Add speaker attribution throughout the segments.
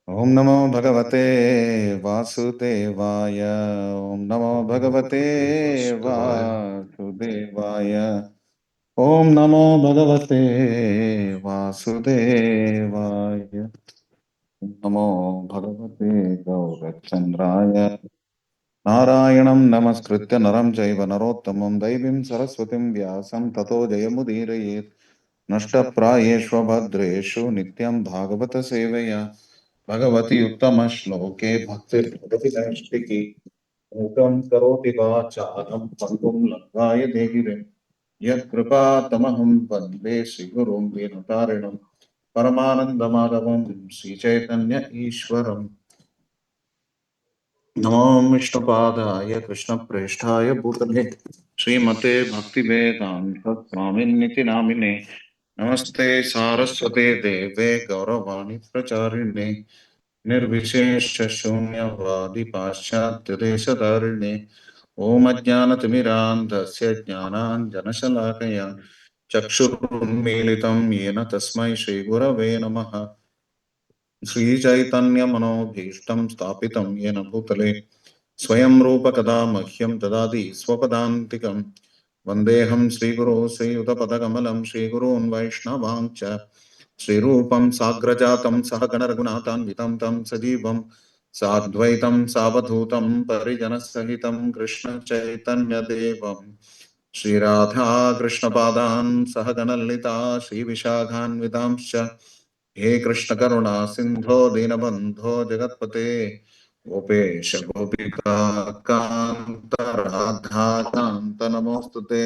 Speaker 1: Om Namo Bhagavate Vasudevaya. Om Namo Bhagavate Vasudevaya. Om Namo Bhagavate Vasudevaya. Om Namo Bhagavate Gaurachandraya. Narayanam Namaskritya Naram Jaiva Narottamam Daivim Saraswatim Vyasam Tato Jayamudhirayet. Nashtaprayeshva Bhadreshu Nityam Bhagavata Sevaya. Bhagavati Uttama Shloke Bhaktir Bhagavati Naishtiki Mukam Karoti Vachāram Pangum Langāya Dehirim Yat Kripa Tamaham Vande Sigurum Vinatarinam Paramanandamadavam Sri Chaitanya Ishwaram Namo Vishnupadaya Krishna Presthaya Bhutale Srimate Bhaktivedanta Swaminiti Namine Namaste Saraswate Deve Gauravani Pracharine निर्विशेषशून्यवादी पाश्चात्यदेशधारिणे ॐ अज्ञानतिमिरान्धस्य ज्ञानाञ्जनशलाकया चक्षुरुन्मीलितं येन तस्मै श्रीगुरवे नमः श्रीचैतन्यमनोभीष्टं स्थापितं येन भूतले स्वयं रूपकदा मह्यं ददाति स्वपदान्तिकं वन्देऽहं श्रीगुरो श्रीयुतपदकमलं श्रीगुरून् वैष्णवांश्च श्रीरूपं साग्रजातं सहगणरघुनाथान्वितं तं सजीवं साद्वैतं सावधूतं परिजनसहितं कृष्णचैतन्यदेवं श्रीराधा कृष्णपादान् सहगणललिता श्रीविशाखान्वितांश्च हे कृष्णकरुणा सिन्धो दीनबन्धो जगत्पते गोपेश गोपिका कान्त राधा कान्त नमोऽस्तुते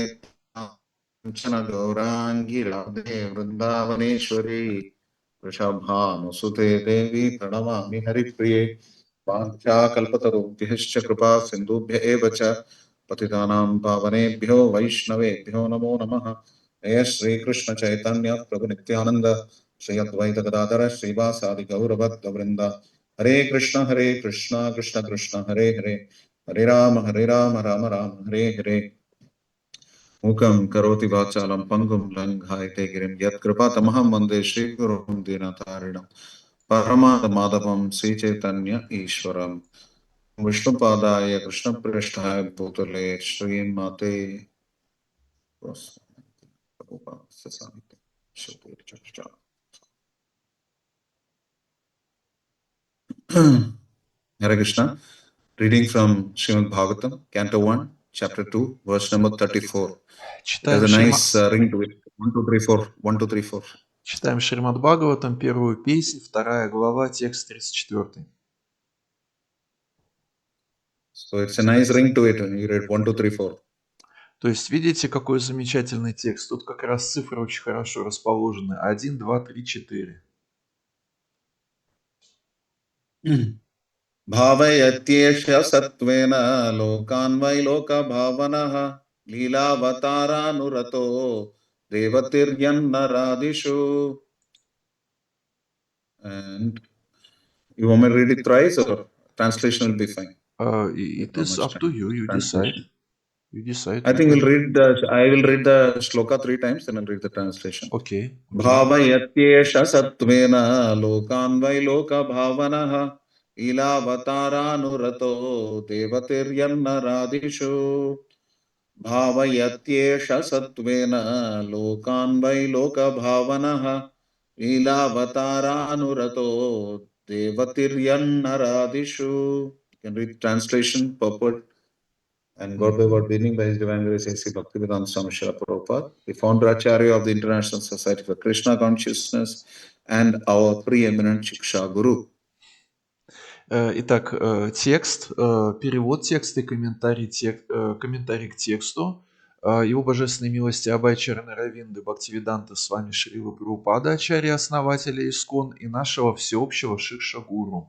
Speaker 1: काञ्चन गौराङ्गी राधे वृन्दावनेश्वरी वृषभानुसुते देवी प्रणमामि हरिप्रिये वाञ्छाकल्पतरुभ्यश्च कृपा सिन्धुभ्य एव च पतितानां पावनेभ्यो वैष्णवेभ्यो नमो नमः हे श्रीकृष्ण चैतन्य प्रभु नित्यानंद श्री अद्वैत गदाधर श्रीवासादि गौरभक्तवृंद हरे कृष्ण कृष्ण कृष्ण हरे हरे हरे राम राम राम हरे हरे मूकं करोति वाचालं पङ्गुं लङ्घयते गिरिं यत्कृपातमहं वन्दे श्रीगुरुं दीनतारिणं परमाधमाधवं श्रीचैतन्य ईश्वरं विष्णुपादाय कृष्णप्रेष्ठाय भूतले श्रीमते Hare Krishna. Reading from Srimad Bhagavatam, Canto 1, Chapter 2, verse number 34. It has
Speaker 2: Читаем,
Speaker 1: a nice ring to it. 1, 2, 3, 4. 1, 2, 3, 4.
Speaker 2: Читаем Шримад Бхагаватам, первую песнь, 2 глава, текст 34.
Speaker 1: So it's a nice ring to it. You read 1, 2, 3, 4.
Speaker 2: То есть, видите, какой замечательный текст. Тут как раз цифры очень хорошо расположены. 1, 2, 3, 4.
Speaker 1: भावयत्येष सत्त्वेन लोकान् वै लोकभावनः लीलावतारानुरतो देवतिर्यन्नरादिषु. And you want me to read it thrice or translation will be fine?
Speaker 2: It is up to you. You decide. You decide.
Speaker 1: I think I will read the shloka 3 times, then I'll read the translation.
Speaker 2: Okay.
Speaker 1: Bhavayatyesha sattvena lokan vai loka bhavanaha ilavataranuрато devatiryannaradishu. Bhavayatyesha sattvena lokan vai loka bhavanaha ilavataranuрато devatiryannaradishu. You can read translation, purport, and God by God beginning by His Divine Grace A.C. Bhaktivedanta Swami Srila Prabhupada, the founder Acharya of the International Society for Krishna Consciousness and our preeminent Shiksha Guru.
Speaker 2: Итак, текст, перевод текста и комментарий к тексту. Его божественной милости Абай Чаранаравинды Бхактивиданта с вами Шрила Прабхупада, Ачарья основателя Искон и нашего всеобщего Шикша Гуру.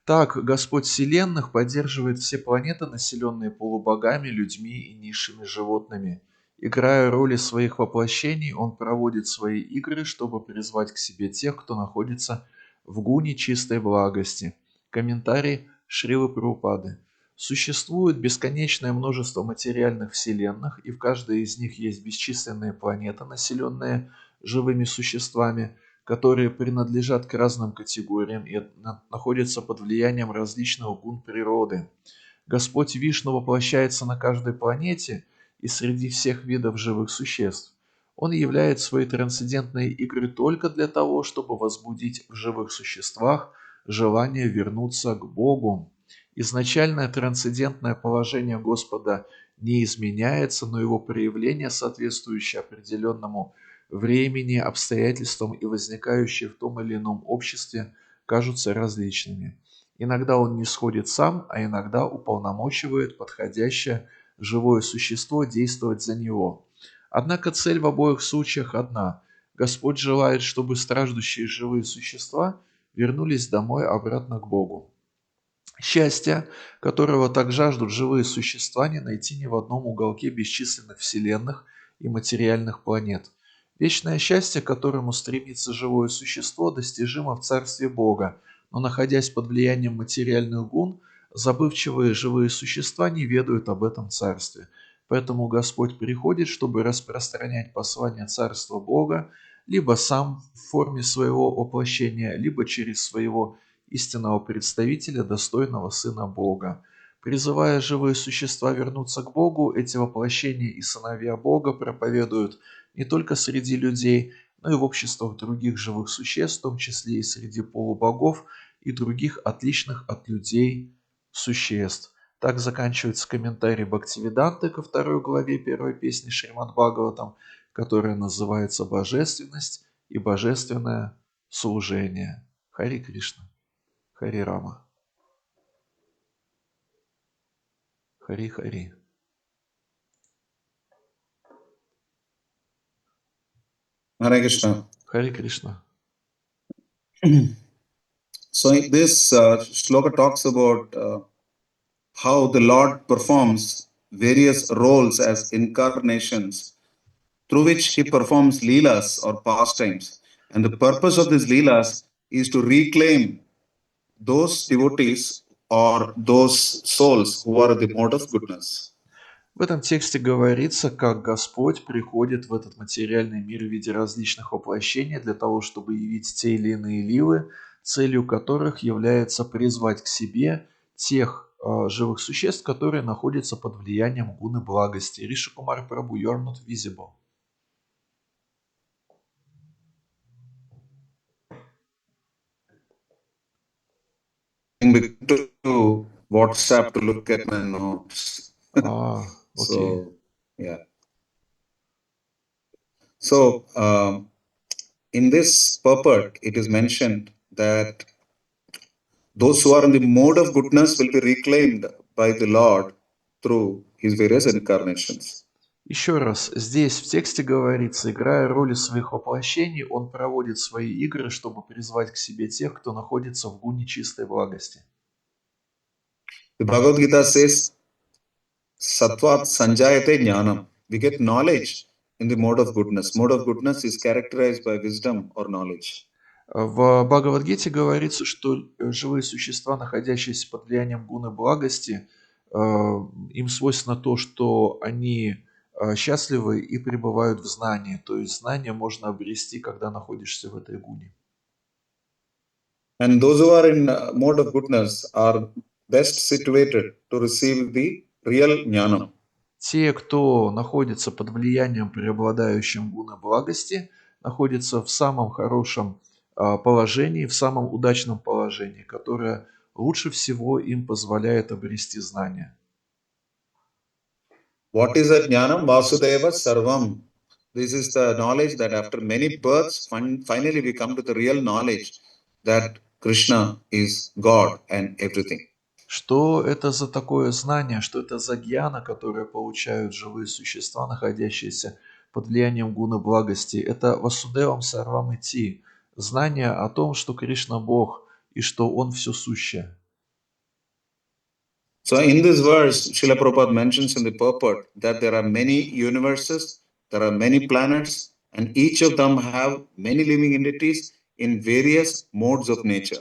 Speaker 2: Так, Господь Вселенных поддерживает все планеты, населенные полубогами, людьми и низшими животными. Играя роли своих воплощений, Он проводит свои игры, чтобы призвать к себе тех, кто находится в гуне чистой благости. Комментарий Шрилы Прабхупады. Существует бесконечное множество материальных вселенных, и в каждой из них есть бесчисленные планеты, населенные живыми существами. которые принадлежат к разным категориям и находятся под влиянием различных гун природы. Господь Вишну воплощается на каждой планете и среди всех видов живых существ. Он являет свои трансцендентные игры только для того, чтобы возбудить в живых существах желание вернуться к Богу. Изначальное трансцендентное положение Господа не изменяется, но его проявление, соответствующее определенному времени, обстоятельствам и возникающие в том или ином обществе, кажутся различными. Иногда он не сходит сам, а иногда уполномочивает подходящее живое существо действовать за него. Однако цель в обоих случаях одна. Господь желает, чтобы страждущие живые существа вернулись домой обратно к Богу. Счастье, которого так жаждут живые существа, не найти ни в одном уголке бесчисленных вселенных и материальных планет. Вечное счастье, к которому стремится живое существо, достижимо в Царстве Бога, но находясь под влиянием материальных гун, забывчивые живые существа не ведают об этом Царстве. Поэтому Господь приходит, чтобы распространять послание Царства Бога, либо сам в форме своего воплощения, либо через своего истинного представителя, достойного Сына Бога. Призывая живые существа вернуться к Богу, эти воплощения и сыновья Бога проповедуют не только среди людей, но и в обществах других живых существ, в том числе и среди полубогов и других отличных от людей существ. Так заканчивается комментарий Бхактивиданты ко второй главе первой песни Шримад Бхагаватам, которая называется «Божественность и божественное служение». Хари Кришна. Хари Рама. Хари Хари.
Speaker 1: Hare Krishna.
Speaker 2: Хари Кришна.
Speaker 1: So this shloka talks about how the Lord performs various roles as incarnations through which he performs leelas or pastimes. And the purpose of these leelas is to reclaim those devotees or those souls who are in the mode of goodness.
Speaker 2: В этом тексте говорится, как Господь приходит в этот материальный мир в виде различных воплощений для того, чтобы явить те или иные лилы, целью которых является призвать к себе тех живых существ, которые находятся под влиянием гуны благости. Риши Кумар Прабhu, you are not visible.
Speaker 1: To WhatsApp to look at my notes.
Speaker 2: Okay.
Speaker 1: So, yeah. So, in this purport, it is mentioned that those who are in the mode of goodness will be reclaimed by the Lord through his various incarnations.
Speaker 2: Еще раз, здесь в тексте говорится, играя роли своих воплощений, он проводит свои игры, чтобы призвать к себе тех, кто находится в гуне чистой благости.
Speaker 1: The Bhagavad Gita says, Sattvat Sanjayate Jnanam. We get knowledge in the mode of goodness. Mode of goodness is characterized by wisdom or knowledge.
Speaker 2: В Бхагавад-гите говорится, что живые существа, находящиеся под влиянием гуны благости, им свойственно то, что они счастливы и пребывают в знании. То есть знание можно обрести, когда находишься в этой гуне.
Speaker 1: And those who are in mode of goodness are best situated to receive the real jnanam.
Speaker 2: Те, кто находится под влиянием преобладающим гуны благости, находятся в самом хорошем положении, в самом удачном положении, которое лучше всего им позволяет обрести знания.
Speaker 1: What is that jnanam? Vasudeva Sarvam. This is the knowledge that after many births, finally we come to the real knowledge that Krishna is God and everything.
Speaker 2: Что это за такое знание, что это за гьяна, которое получают живые существа, находящиеся под влиянием гуны благости? Это Васудевам Сарвам Ити, знание о том, что Кришна Бог и что Он все сущее.
Speaker 1: So in this verse, Srila Prabhupada mentions in the purport that there are many universes, there are many planets, and each of them have many living entities in various modes of nature.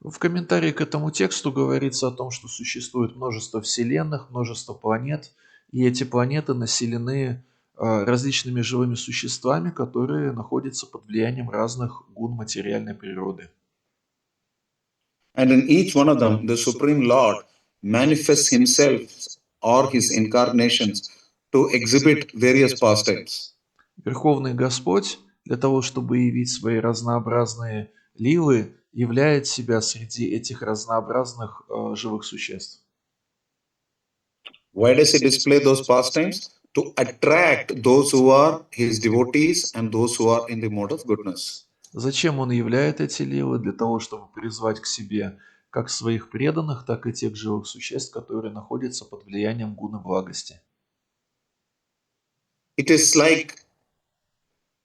Speaker 2: В комментарии к этому тексту говорится о том, что существует множество вселенных, множество планет, и эти планеты населены различными живыми существами, которые находятся под влиянием разных гун материальной природы.
Speaker 1: And in each one of them, the Supreme Lord manifests himself or his incarnations to exhibit various pastimes.
Speaker 2: Верховный Господь для того, чтобы явить свои разнообразные лилы, являет себя среди этих разнообразных живых существ.
Speaker 1: Why does he display those pastimes? To attract those who are his devotees and those who are in the mode of goodness.
Speaker 2: Зачем он являет эти лилы? Для того, чтобы призвать к себе как своих преданных, так и тех живых существ, которые находятся под влиянием гуны благости.
Speaker 1: It is like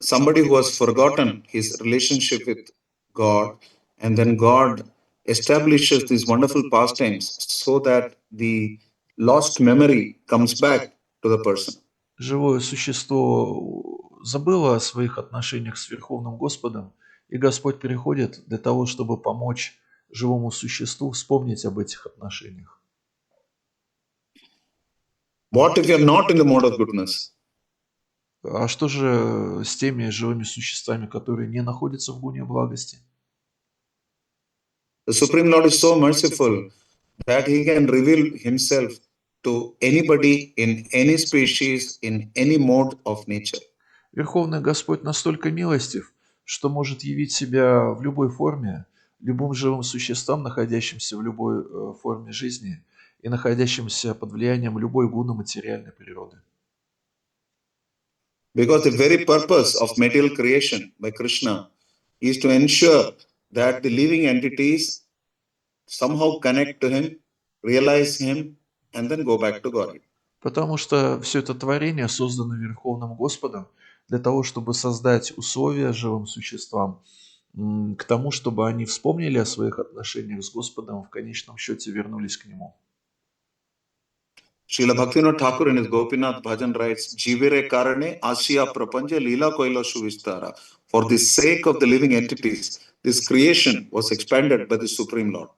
Speaker 1: somebody who has forgotten his relationship with God, and then God establishes these wonderful pastimes so that the lost memory comes back to the person.
Speaker 2: Живое существо забыло о своих отношениях с Верховным Господом, и Господь приходит для того, чтобы помочь живому существу вспомнить об этих отношениях.
Speaker 1: What if you are not in the mode of goodness?
Speaker 2: А что же с теми живыми существами, которые не находятся в гуне благости?
Speaker 1: The Supreme Lord is so merciful that he can reveal himself to anybody in any species, in any mode of nature.
Speaker 2: Верховный Господь настолько милостив, что может явить себя в любой форме, любым живым существам, находящимся в любой форме жизни и находящимся под влиянием любой гуны материальной природы.
Speaker 1: Because the very purpose of material creation by Krishna is to ensure that the living entities somehow connect to him, realize him, and then go back to God.
Speaker 2: Потому что все это творение создано Верховным Господом для того, чтобы создать условия живым существам к тому, чтобы они вспомнили о своих отношениях с Господом и в конечном счете вернулись к Нему.
Speaker 1: Srila Bhaktivinoda Thakur in his Gopinath Bhajan writes, Jivere karane asya prapanja lila koila suvistara. For the sake of the living entities, this creation was expanded by the Supreme Lord.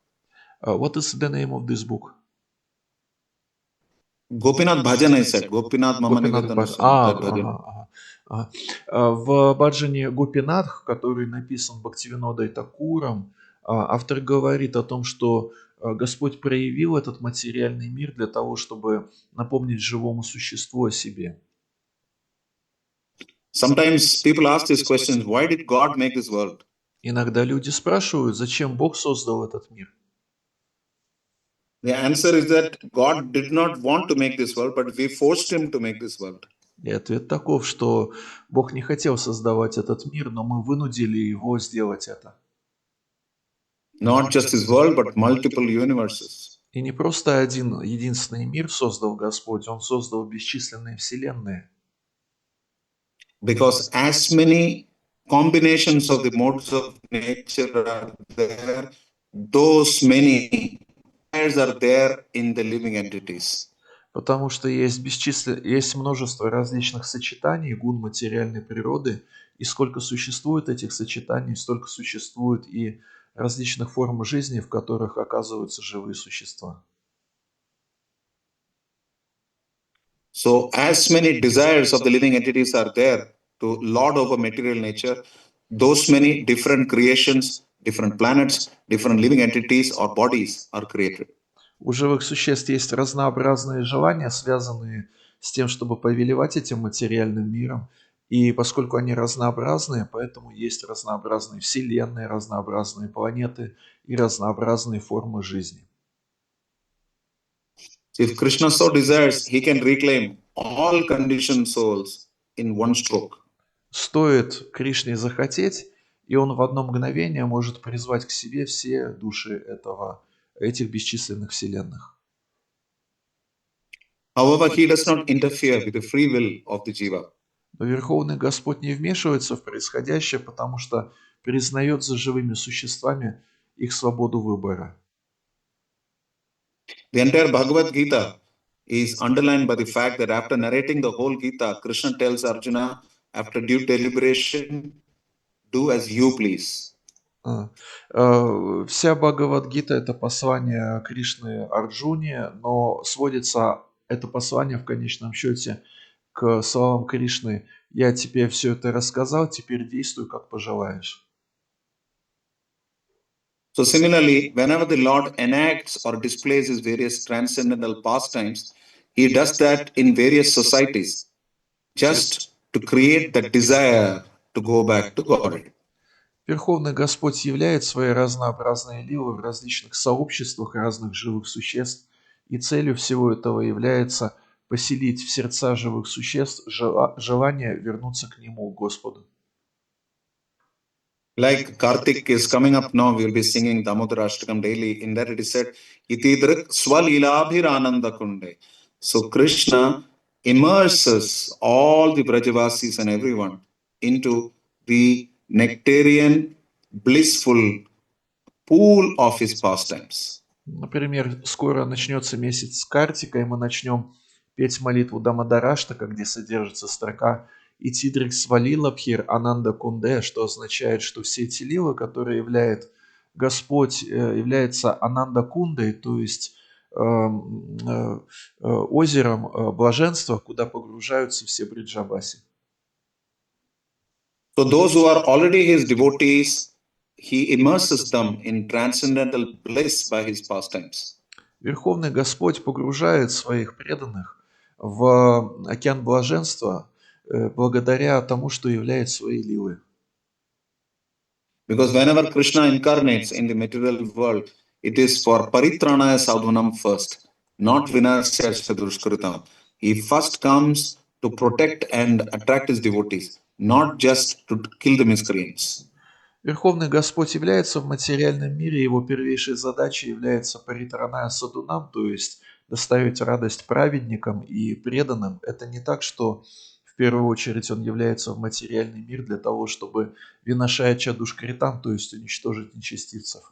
Speaker 2: What is the name of this book?
Speaker 1: Gopinath Bhajan, I said. Gopinath Mama
Speaker 2: Гопинатх
Speaker 1: Nivedana
Speaker 2: Баджан.
Speaker 1: Swarup, that bhajan.
Speaker 2: В баджане Гопинатх, который написан Бхактивинодой Такуром, автор говорит о том, что Господь проявил этот материальный мир для того, чтобы напомнить живому существу о себе.
Speaker 1: Sometimes people ask these questions, why did God make this world?
Speaker 2: Иногда люди спрашивают, зачем Бог создал этот мир?
Speaker 1: The answer is that God did not want to make this world, but we forced him to make this world.
Speaker 2: И ответ таков, что Бог не хотел создавать этот мир, но мы вынудили его сделать это.
Speaker 1: Not just this world, but multiple universes.
Speaker 2: И не просто один единственный мир создал Господь, Он создал бесчисленные вселенные.
Speaker 1: Because as many combinations of the modes of nature are there, those many desires are there in the living entities.
Speaker 2: Потому что есть множество различных сочетаний гун материальной природы, и сколько существует этих сочетаний, столько существует и различных форм жизни, в которых оказываются живые существа.
Speaker 1: So as many desires of the living entities are there to lord over material nature, those many different creations, different planets, different living entities or bodies are created.
Speaker 2: У живых существ есть разнообразные желания, связанные с тем, чтобы повелевать этим материальным миром. И поскольку они разнообразные, поэтому есть разнообразные вселенные, разнообразные планеты и разнообразные формы жизни.
Speaker 1: If Krishna so desires, he can reclaim all conditioned souls in one stroke.
Speaker 2: Стоит Кришне захотеть, и он в одно мгновение может призвать к себе все души этих бесчисленных вселенных.
Speaker 1: However, he does not interfere with the free will of the jiva.
Speaker 2: Но Верховный Господь не вмешивается в происходящее, потому что признает за живыми существами их свободу выбора.
Speaker 1: The entire Bhagavad Gita is underlined by the fact that after narrating the whole Gita, Krishna tells Arjuna, after due deliberation, do as you please.
Speaker 2: Вся Бхагавад-гита – это послание Кришны Арджуне, но сводится это послание в конечном счете к словам Кришны: «Я тебе все это рассказал, теперь действуй, как пожелаешь».
Speaker 1: So similarly, whenever the Lord enacts or displays his various transcendental pastimes, he does that in various societies just to create the desire to go back to God.
Speaker 2: Верховный Господь являет свои разнообразные ливы в различных сообществах разных живых существ, и целью всего этого является поселить в сердца живых существ желание вернуться к Нему, Господу.
Speaker 1: Like Kartik is coming up now, we'll be singing Damodara Ashtakam daily. In that it is said, Itidrik Swalilabhirananda Kunde. So Krishna immerses all the Brajavasis and everyone into the nectarian, blissful pool of his pastimes.
Speaker 2: Например, скоро начнется месяц Картика, и мы начнем петь молитву Дамадараштака, где содержится строка «И Тидрик свалила Бхир Ананда Кунде», что означает, что все эти ливы, которые являет Господь, является Ананда Кундой, то есть озером блаженства, куда погружаются все бриджабаси.
Speaker 1: So those who are already his devotees, he immerses them in transcendental bliss by his pastimes.
Speaker 2: Верховный Господь погружает своих преданных в океан блаженства благодаря тому, что является своей ливой.
Speaker 1: Because whenever Krishna incarnates in the material world, it is for paritranaya sadhunam first, not vinasya sadrushkritam. He first comes to protect and attract his devotees, not just to kill the miscreants.
Speaker 2: Верховный Господь является в материальном мире, его первейшей задачей является паритраная садунам, то есть доставить радость праведникам и преданным. Это не так, что в первую очередь он является в материальный мир для того, чтобы виношая чадушкритам, то есть уничтожить нечестивцев.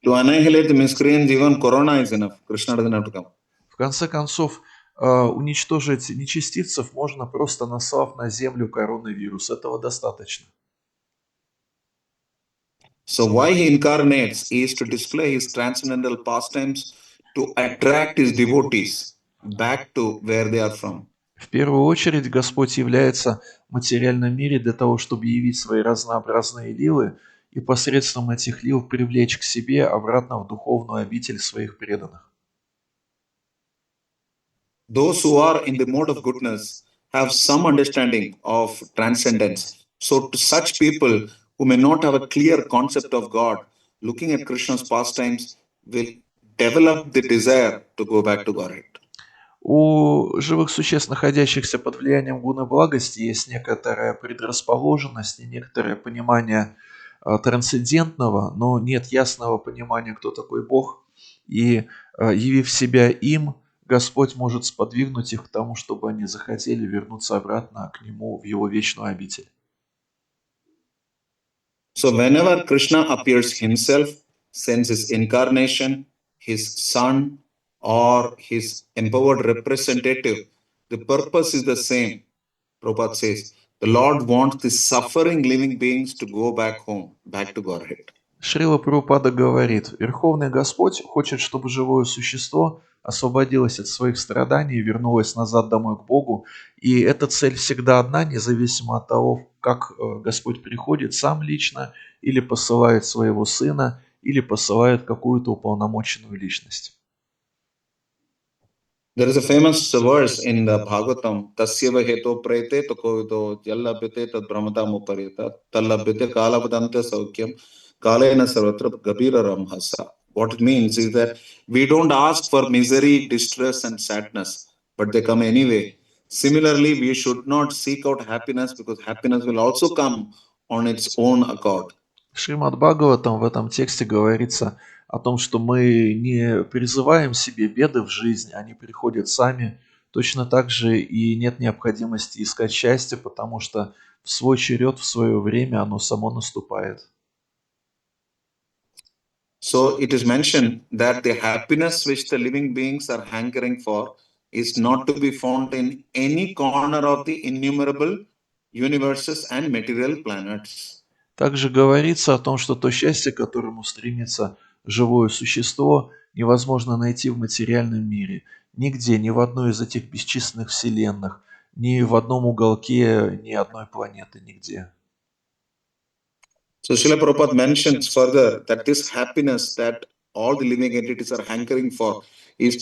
Speaker 1: To annihilate the miscreants, even corona is enough. Krishna doesn't have to come.
Speaker 2: В конце концов, уничтожить нечестивцев можно, просто наслав на землю коронавирус. Этого достаточно.
Speaker 1: So why he incarnates is to display his transcendental pastimes, to attract his devotees back to where they are from.
Speaker 2: В первую очередь Господь является в материальном мире для того, чтобы явить свои разнообразные ливы и посредством этих лив привлечь к себе обратно в духовную обитель своих преданных.
Speaker 1: Those who are in the mode of goodness have some understanding of transcendence. So, to such people who may not have a clear concept of God, looking at Krishna's pastimes will develop the desire to go back to Godhead.
Speaker 2: У живых существ, находящихся под влиянием гуна благости, есть некоторая предрасположенность и некоторое понимание трансцендентного, но нет ясного понимания, кто такой Бог. И явив себя им, Господь может сподвигнуть их к тому, чтобы они захотели вернуться обратно к Нему в Его вечную обитель.
Speaker 1: So, whenever Krishna appears himself, sends his incarnation, his son, or his empowered representative, the purpose is the same. Prabhupada says, the Lord wants the suffering living beings to go back home, back to Godhead.
Speaker 2: Шрила Прабхупада говорит: Верховный Господь хочет, чтобы живое существо освободилось от своих страданий и вернулось назад домой к Богу. И эта цель всегда одна, независимо от того, как Господь приходит сам лично, или посылает своего сына, или посылает какую-то уполномоченную личность.
Speaker 1: There is a famous verse in the Bhagavatam, Tasyava heto prete tokovido jallabhyate tad brahmata muparita tallabhyate kalabadante saukyam kalena sarvatra gabira ramhasa. What it means is that we don't ask for misery, distress and sadness, but they come anyway. Similarly, we should not seek out happiness because happiness will also come on its own accord.
Speaker 2: В Шримад Бхагаватам в этом тексте говорится о том, что мы не призываем себе беды в жизнь, они приходят сами. Точно так же и нет необходимости искать счастье, потому что в свой черед, в свое время оно само наступает.
Speaker 1: So it is mentioned that the happiness which the living beings are hankering for is not to be found in any corner of the innumerable universes and material planets.
Speaker 2: Также говорится о том, что то счастье, к которому стремится живое существо, невозможно найти в материальном мире. Нигде, ни в одной из этих бесчисленных вселенных, ни в одном уголке, ни одной планеты, нигде.
Speaker 1: So Srila Prabhupada mentions further that this happiness that all the living entities are hankering for is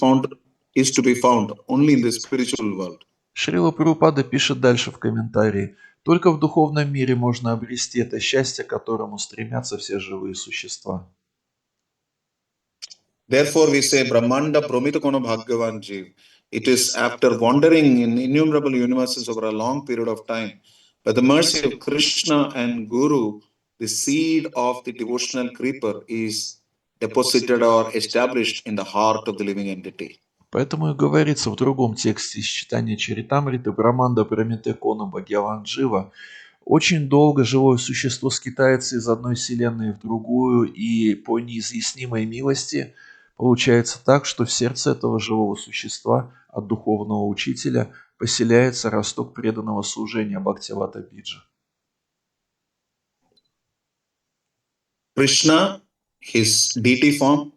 Speaker 1: to be found only in the spiritual world.
Speaker 2: Шрила Прабхупада пишет дальше в комментарии: «Только в духовном мире можно обрести это счастье, к которому стремятся все живые существа».
Speaker 1: Therefore, we say Brahmanda Promitakono Bhagavan Jeev. It is after wandering in innumerable universes over a long period of time, by the mercy of Krishna and Guru, the seed of the devotional creeper is deposited or established in the heart of the living entity.
Speaker 2: Поэтому и говорится в другом тексте из читания Чаритамриты Браманда Прамитекона Бхагаван Джива: «Очень долго живое существо скитается из одной вселенной в другую, и по неизъяснимой милости получается так, что в сердце этого живого существа от духовного учителя поселяется росток преданного служения Бхактивата Биджа».
Speaker 1: Krishna, his deity form,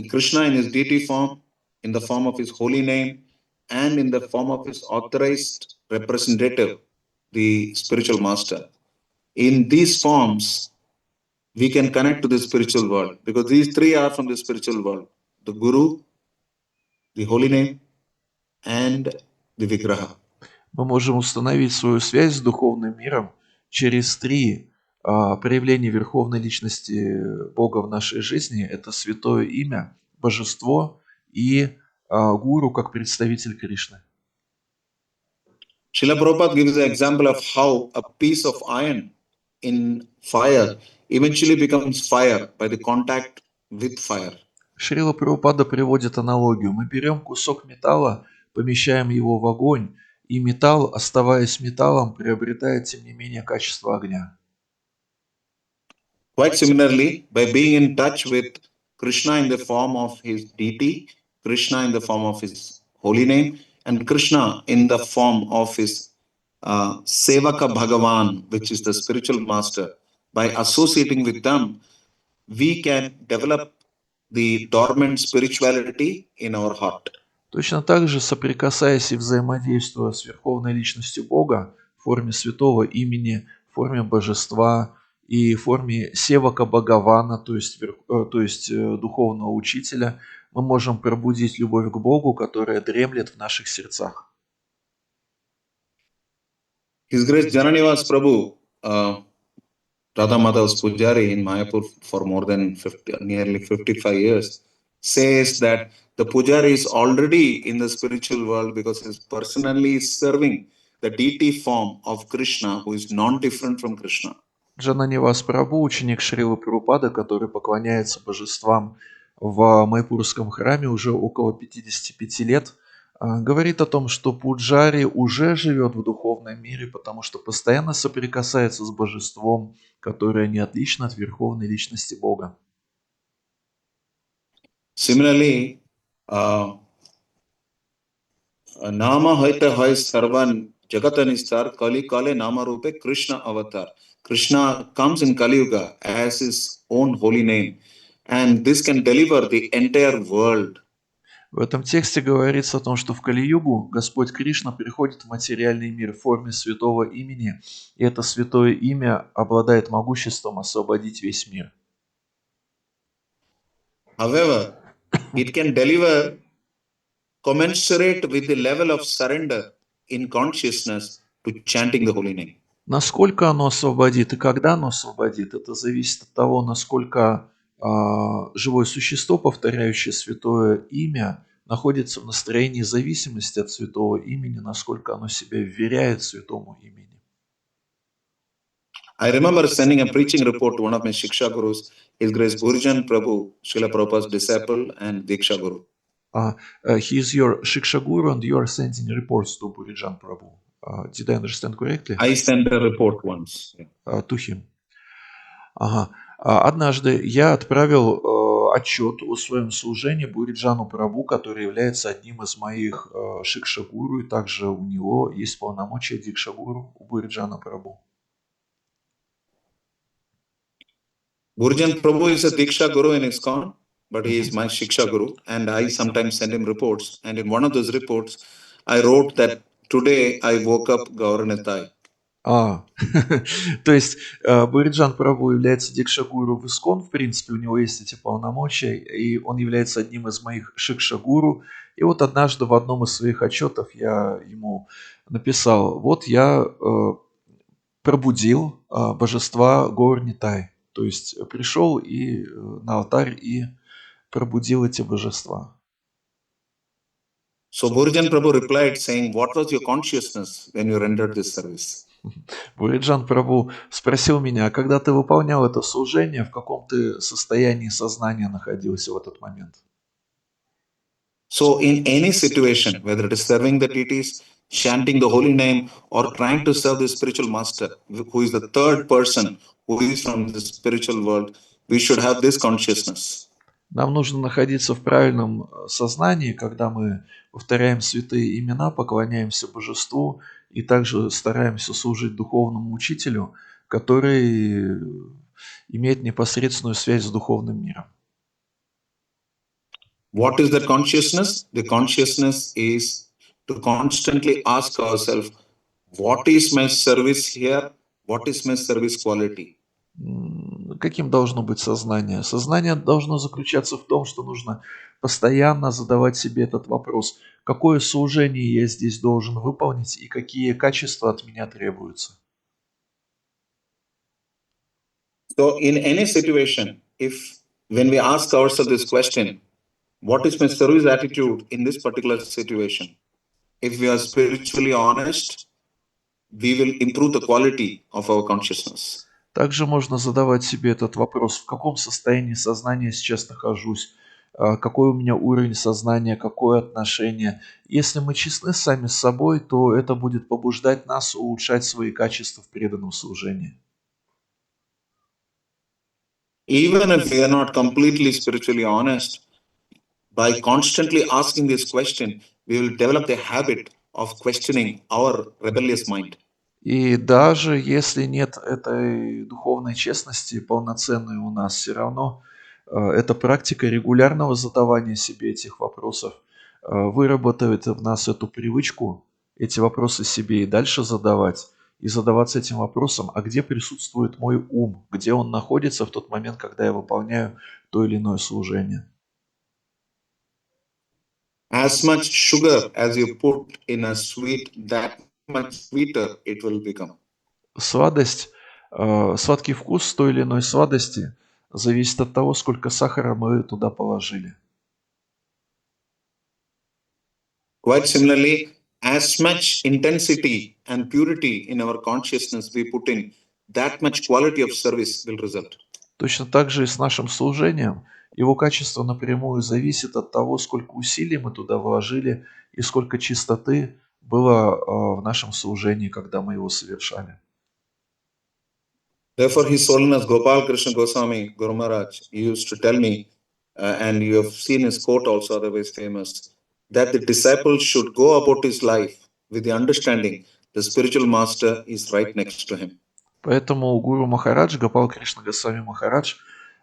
Speaker 1: Krishna in his deity form, in the form of his holy name, and in the form of his authorized representative, the spiritual master. In these forms, we can connect to the spiritual world because these three are from the spiritual world: the Guru, the holy name, and the Vigraha.
Speaker 2: Мы можем установить свою связь с духовным миром через три проявления верховной личности Бога в нашей жизни. Это святое имя, божество и гуру как представитель Кришны.
Speaker 1: Srila Prabhupada gives the example of how a piece of iron in fire eventually becomes fire by the contact with fire.
Speaker 2: Шрила Прабхупада приводит аналогию. Мы берем кусок металла, помещаем его в огонь, и металл, оставаясь металлом, приобретает, тем не менее, качество огня.
Speaker 1: Quite similarly, by being in touch with Krishna in the form of his deity, Krishna in the form of his holy name, and Krishna in the form of his Sevaka Bhagavan, which is the spiritual master, by associating with them, we can develop the dormant spirituality in our heart.
Speaker 2: Точно так же, соприкасаясь и взаимодействуя с Верховной Личностью Бога в форме святого имени, в форме божества и в форме Севака Бхагавана, то есть духовного учителя, мы можем пробудить любовь к Богу, которая дремлет в наших сердцах.
Speaker 1: His Grace Jananivas Prabhu, Radha Madhav's Pujari in Mayapur for more than nearly 55 years, says that the Pujari is already in the spiritual world because he's personally serving the deity form of Krishna, who is non-different from Krishna.
Speaker 2: Джананивас Прабху, ученик Шрилы Прабхупады, который поклоняется божествам в Майпурском храме уже около 55 лет, говорит о том, что Пуджари уже живет в духовном мире, потому что постоянно соприкасается с божеством, которое не отлично от Верховной Личности Бога.
Speaker 1: Similarly, Nama Haita Hai Sarvan Jagatanistar Kali Kale Nama Rupe Krishna Avatar. Krishna comes in Kali Yuga as his own holy name, and this can deliver the entire world.
Speaker 2: В этом тексте говорится о том, что в Кали-югу Господь Кришна приходит в материальный мир в форме святого имени, и это святое имя обладает могуществом освободить весь мир.
Speaker 1: However, it can deliver commensurate with the level of surrender in consciousness to chanting the holy name.
Speaker 2: Насколько оно освободит и когда оно освободит, это зависит от того, насколько живое существо, повторяющее святое имя, находится в настроении зависимости от святого имени, насколько оно себя вверяет святому имени.
Speaker 1: I remember sending a preaching report to one of my Shiksha Gurus, His Grace Gurjan Prabhu, Srila Prabhupada's disciple and Diksha Guru.
Speaker 2: He is your Shiksha Guru and you are sending reports to Burijan Prabhu. Did I understand correctly?
Speaker 1: I sent a report once.
Speaker 2: To him. Ага. Однажды я отправил отчет о своем служении Буриджану Прабху, который является одним из моих Шикша-гуру, и также у него есть полномочия Дикша-гуру у Буриджана Прабху.
Speaker 1: Gurjan Prabhu is a Diksha Guru in ISKCON, but he is my Shiksha Guru, and I sometimes send him reports. And in one of those reports, I wrote that today I woke up Gauranitai.
Speaker 2: А, то есть Буриджан Прабху является дикша-гуру в Искон, в принципе, у него есть эти полномочия, и он является одним из моих шикша-гуру. И вот однажды в одном из своих отчетов я ему написал, вот я пробудил божества Гаур-Нитай. То есть пришел и на алтарь и пробудил эти божества.
Speaker 1: So Burijan Prabhu replied saying, what was your consciousness when you rendered this service?
Speaker 2: Буриджан Прабху спросил меня, а когда ты выполнял это служение, в каком ты состоянии сознания находился в этот момент?
Speaker 1: So in any situation, whether it is serving the deities, chanting the holy name, or trying to serve the spiritual master, who is the third person who is from the spiritual world, we should have this consciousness.
Speaker 2: Нам нужно находиться в правильном сознании, когда мы повторяем святые имена, поклоняемся божеству и также стараемся служить духовному учителю, который имеет непосредственную связь с духовным миром.
Speaker 1: What is that consciousness? The consciousness is to constantly ask ourselves, what is my service here? What is my service quality?
Speaker 2: Каким должно быть сознание? Сознание должно заключаться в том, что нужно постоянно задавать себе этот вопрос. Какое служение я здесь должен выполнить и какие качества от меня требуются?
Speaker 1: So in any situation, when we ask ourselves this question, what is my service attitude in this particular situation? If we are spiritually honest, we will improve the quality of our consciousness.
Speaker 2: Также можно задавать себе этот вопрос, в каком состоянии сознания сейчас нахожусь, какой у меня уровень сознания, какое отношение. Если мы честны сами с собой, то это будет побуждать нас улучшать свои качества в преданном служении.
Speaker 1: Even if we are not completely spiritually honest, by constantly asking this question, we will develop the habit of questioning our rebellious mind.
Speaker 2: И даже если нет этой духовной честности полноценной у нас, все равно эта практика регулярного задавания себе этих вопросов выработает в нас эту привычку эти вопросы себе и дальше задавать. И задаваться этим вопросом, а где присутствует мой ум, где он находится в тот момент, когда я выполняю то или иное служение.
Speaker 1: As much sugar as you put in a sweet, that much sweeter it will become.
Speaker 2: Сладость, сладкий вкус той или иной сладости зависит от того, сколько сахара мы туда положили.
Speaker 1: Quite similarly, as much intensity and purity in our consciousness we put in, that much quality of service will result.
Speaker 2: Точно так же и с нашим служением. Его качество напрямую зависит от того, сколько усилий мы туда вложили и сколько чистоты было в нашем служении, когда мы его совершали.
Speaker 1: Therefore, His Holiness Gopal Krishna Goswami, Guru Maharaj, used to tell me, and you have seen his quote also, otherwise famous, that the disciple should go about his life with the understanding the spiritual master is right next to him.
Speaker 2: Поэтому Гуру Махарадж, Гопал Кришна Госвами Махарадж,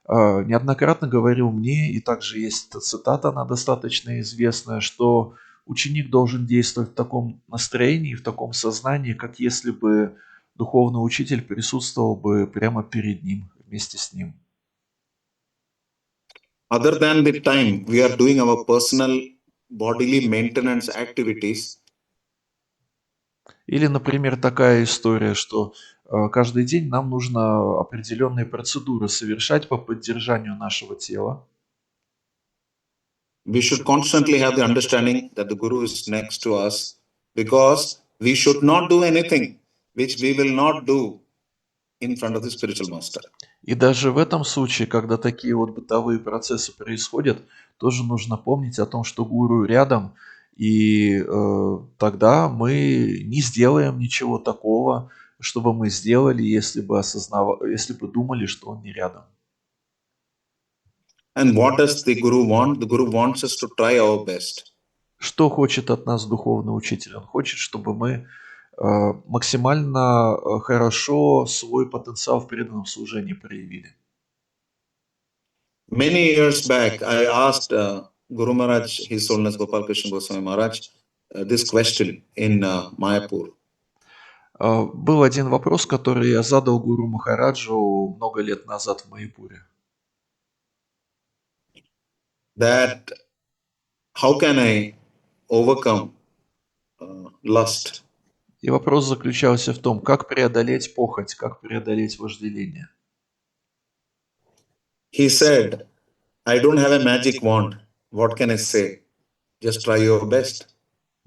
Speaker 2: неоднократно говорил мне, и также есть эта цитата, она достаточно известная, что ученик должен действовать в таком настроении, в таком сознании, как если бы духовный учитель присутствовал бы прямо перед ним, вместе с ним.
Speaker 1: Other than the time we are doing our personal bodily maintenance activities,
Speaker 2: Или, например, такая история, что каждый день нам нужно определенные процедуры совершать по поддержанию нашего тела.
Speaker 1: we should constantly have the understanding that the Guru is next to us, because we should not do anything which we will not do in front of the spiritual master.
Speaker 2: И даже в этом случае, когда такие вот бытовые процессы происходят, тоже нужно помнить о том, что гуру рядом, и тогда мы не сделаем ничего такого, чтобы мы сделали, если бы думали, что он не рядом.
Speaker 1: And what does the Guru want? The Guru wants us to try our best.
Speaker 2: Что хочет от нас духовный учитель? Он хочет, чтобы мы максимально хорошо свой потенциал в преданном служении проявили.
Speaker 1: Many years back, I asked Guru Maharaj, His Holiness Gopal Krishna Goswami Maharaj, this question in Mayapur.
Speaker 2: Был один вопрос, который я задал Гуру Махараджу много лет назад в Майяпуре.
Speaker 1: That how can I overcome lust?
Speaker 2: И вопрос заключался в том, как преодолеть похоть, как преодолеть вожделение.
Speaker 1: He said, I don't have a magic wand. What can I say? Just try your best.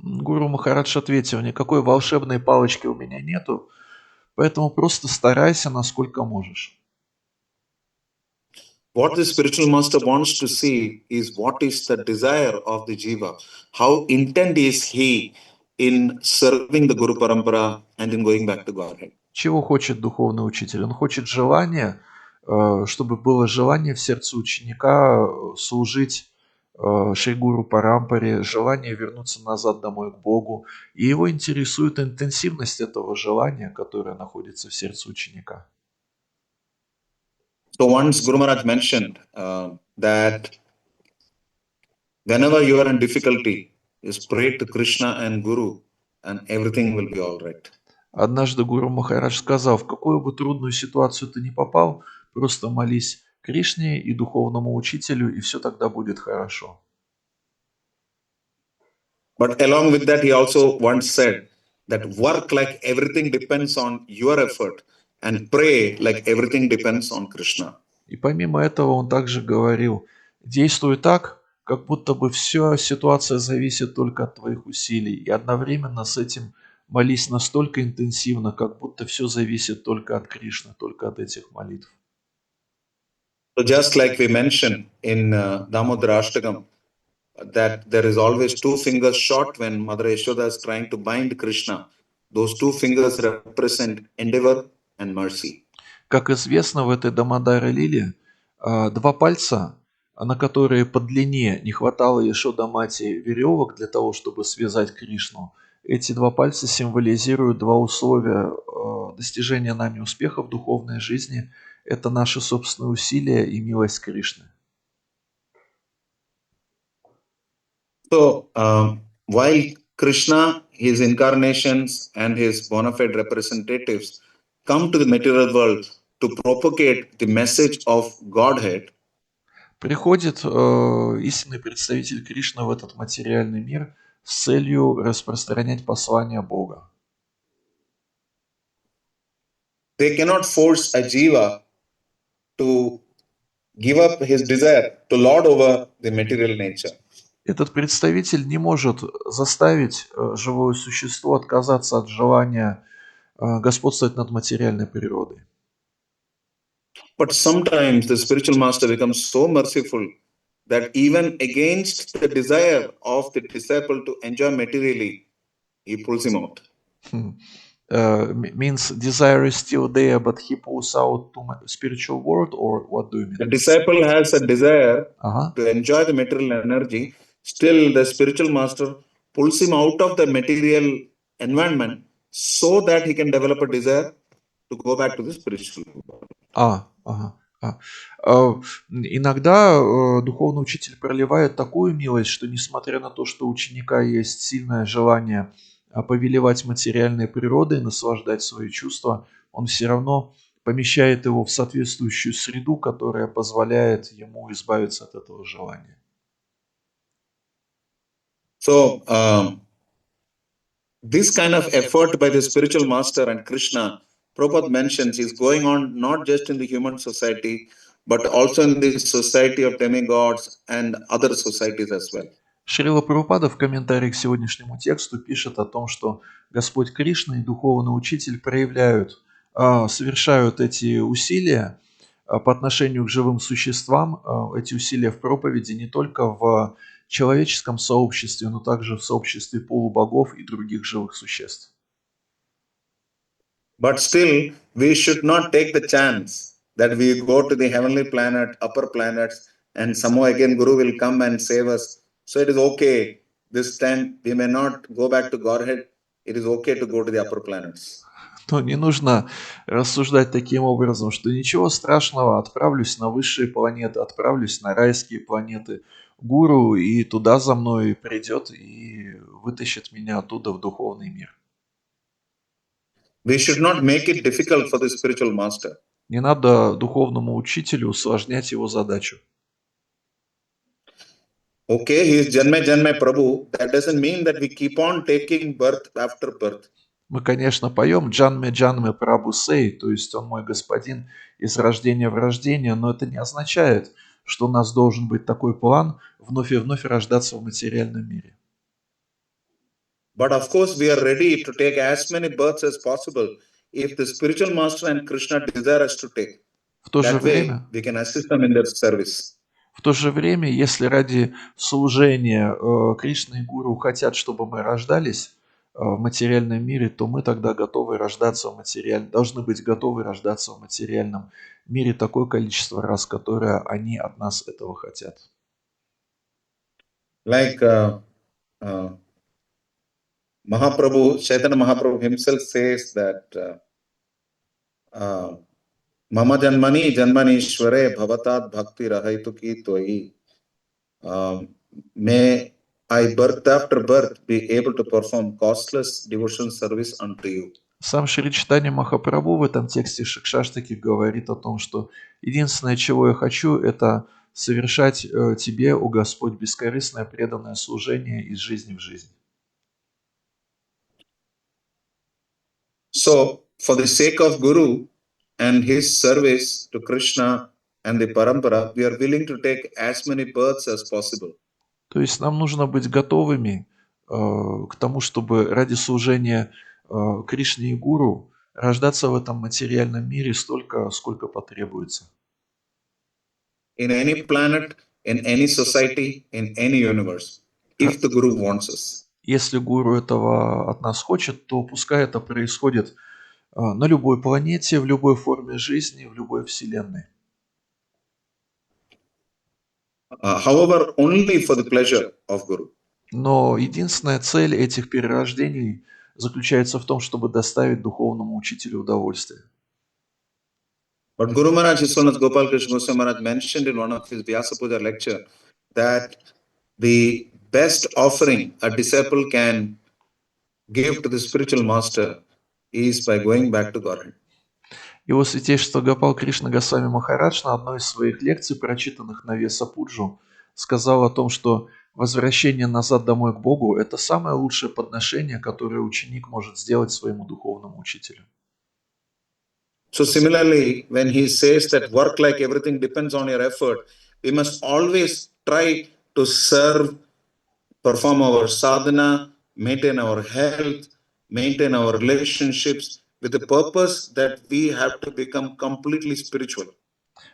Speaker 2: Гуру Махарадж ответил, никакой волшебной палочки у меня нету, поэтому просто старайся, насколько можешь.
Speaker 1: What the spiritual master wants to see is what is the desire of the jiva. How intent is he in serving the Guru Parampara and in going back to Godhead.
Speaker 2: Чего хочет духовный учитель? Он хочет желания, чтобы было желание в сердце ученика служить Шри Гуру Парампаре, желание вернуться назад домой к Богу. И его интересует интенсивность этого желания, которое находится в сердце ученика.
Speaker 1: So once Guru Maharaj mentioned that whenever you are in difficulty, just pray to Krishna and Guru and everything will be all right.
Speaker 2: Однажды Гуру Махарадж сказал, в какую бы трудную ситуацию ты ни попал, просто молись Кришне и духовному учителю, и все тогда будет хорошо.
Speaker 1: But along with that, he also once said that work like everything depends on your effort and pray like everything depends on Krishna.
Speaker 2: И помимо этого он также говорил, действуй так, как будто бы вся ситуация зависит только от твоих усилий, и одновременно с этим молись настолько интенсивно, как будто все зависит только от Кришны, только от этих молитв.
Speaker 1: So just like we mentioned in Damodara Ashtakam, that there is always two fingers short when Mother Yashoda is trying to bind Krishna. Those two fingers represent endeavor and mercy.
Speaker 2: Как известно, в этой Дамодаре Лиле два пальца, на которые по длине не хватало Яшода Мати веревок для того, чтобы связать Кришну. Эти два пальца символизируют два условия достижения нами успеха в духовной жизни. Это наши собственные усилия и милость Кришны.
Speaker 1: So, while Krishna, his incarnations, and his bona fide representatives come to the material world to propagate the message of Godhead,
Speaker 2: Приходит истинный представитель Кришны в этот материальный мир с целью распространять послание Бога.
Speaker 1: they cannot force a jiva to give up his desire to lord over the material nature.
Speaker 2: Этот представитель не может заставить живое существо отказаться от желания господствовать над материальной природой.
Speaker 1: But sometimes the spiritual master becomes so merciful that even against the desire of the disciple to enjoy materially, he pulls him out.
Speaker 2: Means desire is still there, but he pulls out to spiritual world, or what do you mean?
Speaker 1: The disciple has a desire
Speaker 2: Ага.
Speaker 1: to enjoy the material energy, still the spiritual master pulls him out of the material environment so that he can develop a desire to go back to the spiritual world.
Speaker 2: Ага. Иногда духовный учитель проливает такую милость, что несмотря на то, что у ученика есть сильное желание повелевать материальной природой, наслаждать свои чувства, он все равно помещает его в соответствующую среду, которая позволяет ему избавиться от этого желания.
Speaker 1: So, this kind of effort by the spiritual master and Krishna, Prabhupada mentions, is going on not just in the human society, but also in the society of demigods and other societies as well.
Speaker 2: Шрила Прабхупада в комментарии к сегодняшнему тексту пишет о том, что Господь Кришна и духовный учитель совершают эти усилия по отношению к живым существам, эти усилия в проповеди не только в человеческом сообществе, но также в сообществе полубогов и других живых существ.
Speaker 1: But still, we should not take the chance that we go to the heavenly planet, upper planets, and somehow again Guru will come and save us. So it is okay. This time we may not go back to Godhead. It is okay to go to the upper planets.
Speaker 2: Но не нужно рассуждать таким образом, что ничего страшного, отправлюсь на высшие планеты, отправлюсь на райские планеты. Гуру и туда за мной придет и вытащит меня оттуда в духовный мир.
Speaker 1: We should not make it difficult for the spiritual master.
Speaker 2: Не надо духовному учителю усложнять его задачу.
Speaker 1: Okay, he is Janme Janme Prabhu. That doesn't mean that we keep on taking birth after birth.
Speaker 2: Мы, конечно, поем «Джанме Джанме Прабhu Сей», то есть «Он мой господин» из рождения в рождение, но это не означает, что у нас должен быть такой план вновь и вновь рождаться в материальном мире.
Speaker 1: But of course, we are ready to take as many births as possible if the spiritual master and Krishna desire us to take.
Speaker 2: В то же
Speaker 1: That way,
Speaker 2: время,
Speaker 1: we can assist them in their service.
Speaker 2: если ради служения Кришны и Гуру хотят, чтобы мы рождались в материальном мире, то мы тогда должны быть готовы рождаться в материальном мире такое количество раз, которое они от нас этого хотят.
Speaker 1: Like Mahaprabhu, Chaitanya Mahaprabhu himself says that Mama Janmani Janmanishware Bhavatat Bhakti Rahaitu Ki Toi. May I birth after birth be able to perform costless devotional service unto you.
Speaker 2: Сам Шри Чайтанья Махапрабху в этом тексте Шикшаштаки говорит о том, что единственное, чего я хочу, это совершать тебе, о Господь, бескорыстное преданное служение из жизни в жизнь.
Speaker 1: So, for the sake of Guru and his service to Krishna and the Parampara, we are willing to take as many births as possible.
Speaker 2: То есть нам нужно быть готовыми к тому, чтобы ради служения Кришне и Гуру рождаться в этом материальном мире столько, сколько потребуется.
Speaker 1: In any planet, in any society, in any universe, if the Guru wants us.
Speaker 2: Если Гуру этого от нас хочет, то пускай это происходит на любой планете, в любой форме жизни, в любой вселенной.
Speaker 1: However, only for the pleasure of Guru.
Speaker 2: Но единственная цель этих перерождений заключается в том, чтобы доставить духовному учителю удовольствие.
Speaker 1: But Guru Maharaj, His Holiness Gopal Krishna Goswami Maharaj mentioned in one of his Vyasa Puja lecture that the best offering a disciple can give to the spiritual master is by going back to Godhead.
Speaker 2: Его святейшество Гопал Кришна Госвами Махарадж на одной из своих лекций, прочитанных на Веса Пуджу, сказал о том, что возвращение назад домой к Богу – это самое лучшее подношение, которое ученик может сделать своему духовному учителю.
Speaker 1: So similarly, when he says that work like everything depends on your effort, we must always try to serve, perform our sadhana, maintain our health, maintain our relationships with the purpose that we have to become completely spiritual.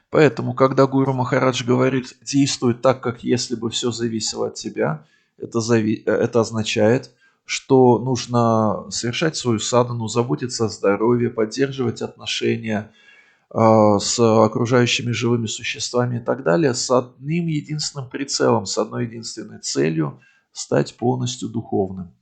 Speaker 2: Поэтому, когда Гуру Махарадж говорит «действуй так, как если бы все зависело от тебя», это означает, что нужно совершать свою садхану, заботиться о здоровье, поддерживать отношения с окружающими живыми существами и так далее, с одним единственным прицелом, с одной единственной целью – стать полностью духовным.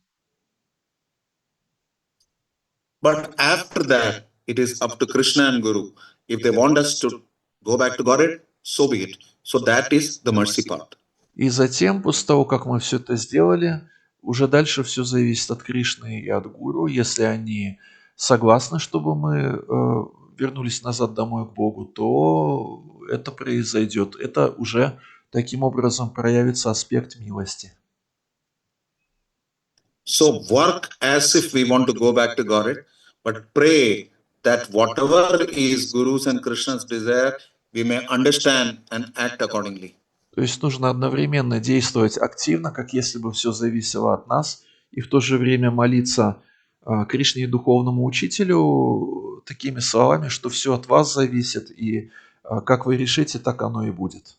Speaker 1: But after that, it is up to Krishna and Guru. If they want us to go back to Godhead, so be it. So that is the mercy part.
Speaker 2: И затем, после того, как мы все это сделали, уже дальше все зависит от Кришны и от Гуру. Если они согласны, чтобы мы вернулись назад домой к Богу, то это произойдет. Это уже таким образом проявится аспект милости.
Speaker 1: So work as if we want to go back to Godhead, but pray that whatever is Guru's and Krishna's desire, we may understand and act accordingly.
Speaker 2: То есть нужно одновременно действовать активно, как если бы все зависело от нас, и в то же время молиться Кришне и духовному учителю такими словами, что все от вас зависит, и как вы решите, так оно и будет.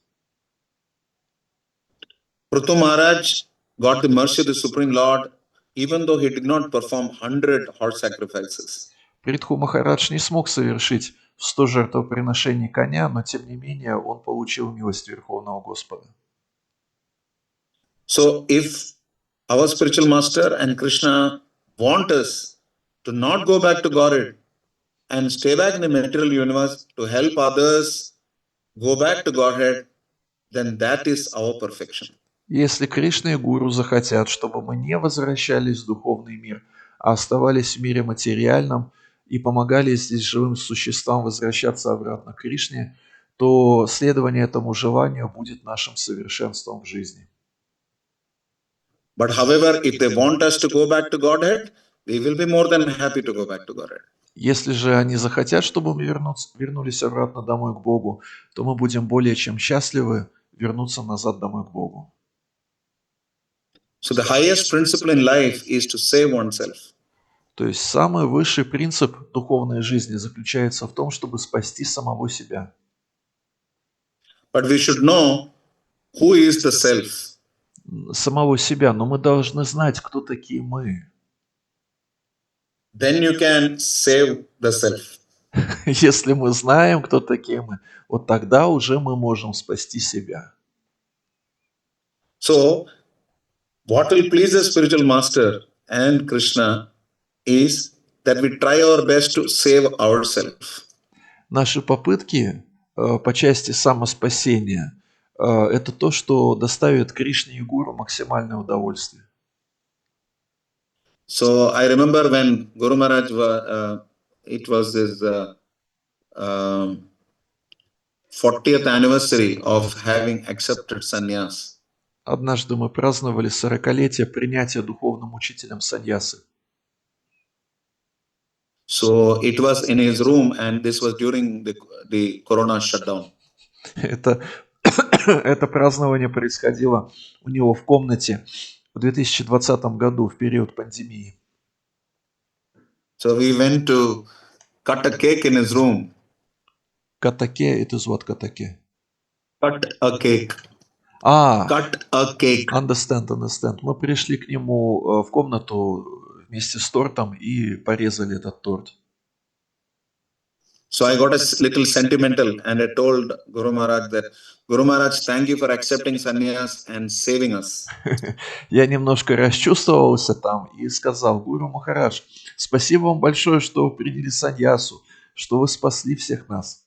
Speaker 1: Prithu Maharaj got the mercy of the Supreme Lord, even though he did not perform 100 horse sacrifices.
Speaker 2: Притху Махарадж не смог совершить 100 жертвоприношений коня, но тем не менее он получил милость Верховного Господа.
Speaker 1: So if our spiritual master and Krishna want us to not go back to Godhead and stay back in the material universe to help others go back to Godhead, then that is our perfection.
Speaker 2: Если Кришна и Гуру захотят, чтобы мы не возвращались в духовный мир, а оставались в мире материальном и помогали здесь живым существам возвращаться обратно к Кришне, то следование этому желанию будет нашим совершенством в жизни.
Speaker 1: But however, if they want us to go back to Godhead, we will be more than happy to go back to Godhead.
Speaker 2: Если же они захотят, чтобы мы вернулись обратно домой к Богу, то мы будем более чем счастливы вернуться назад домой к Богу.
Speaker 1: So the highest principle in life is to save oneself.
Speaker 2: То есть самый высший принцип духовной жизни заключается в том, чтобы спасти самого себя.
Speaker 1: But we should know who is the self.
Speaker 2: Самого себя, но мы должны знать, кто такие мы.
Speaker 1: Then you can save the self.
Speaker 2: Если мы знаем, кто такие мы, вот тогда уже мы можем спасти себя.
Speaker 1: So, what will please the spiritual master and Krishna is that we try our best to save ourselves.
Speaker 2: Наши попытки по части самоспасения это то, что доставит Кришне и Гуру максимальное удовольствие.
Speaker 1: So I remember when Guru Maharaj it was his 40th anniversary of having accepted sannyas.
Speaker 2: Однажды мы праздновали 40-летие принятия духовным учителем саньясы.
Speaker 1: So it was in his room, and this was during the Corona shutdown.
Speaker 2: Это празднование происходило у него в комнате в 2020 году, в период пандемии.
Speaker 1: So we went to cut a cake in his room.
Speaker 2: Катаке, это what катаке?
Speaker 1: Cut a cake.
Speaker 2: Cut
Speaker 1: a cake.
Speaker 2: Understand. Мы пришли к нему в комнату вместе с тортом и порезали этот торт.
Speaker 1: So I got a little sentimental and I told Guru Maharaj that, Guru Maharaj, thank you for accepting sannyas and saving us.
Speaker 2: Я немножко расчувствовался там и сказал: Гуру Махарадж, спасибо вам большое, что вы приняли саньясу, что вы спасли всех нас.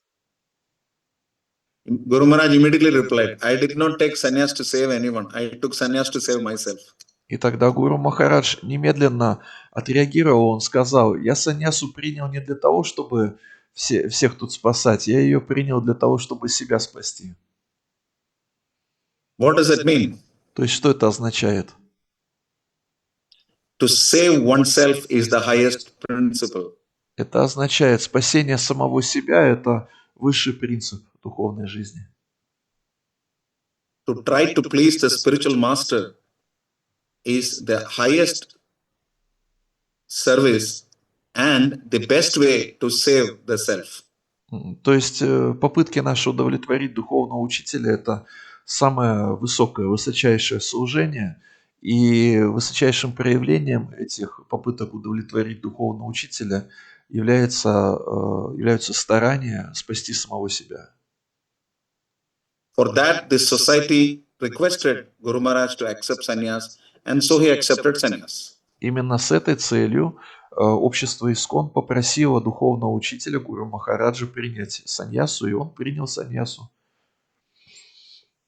Speaker 1: Guru Maharaj immediately replied, I did not take sannyas to save anyone. I took sannyas to save myself.
Speaker 2: И тогда Гуру Махарадж немедленно отреагировал, он сказал: я саньясу принял не для того, чтобы всех тут спасать, я ее принял для того, чтобы себя спасти.
Speaker 1: What does it mean?
Speaker 2: То есть что это означает?
Speaker 1: To save oneself is the highest principle.
Speaker 2: Это означает, спасение самого себя – это высший принцип духовной жизни.
Speaker 1: To try to please the spiritual master is the highest service and the best way to save the self.
Speaker 2: То есть попытки наши удовлетворить духовного учителя – это самое высокое, высочайшее служение, и высочайшим проявлением этих попыток удовлетворить духовного учителя являются старания спасти самого себя.
Speaker 1: For that, this society requested Guru Maharaj to accept sannyas, and so he accepted sannyas.
Speaker 2: Именно с этой целью общество Искон попросило духовного учителя Гуру Махараджа принять саньясу, и он принял саньясу.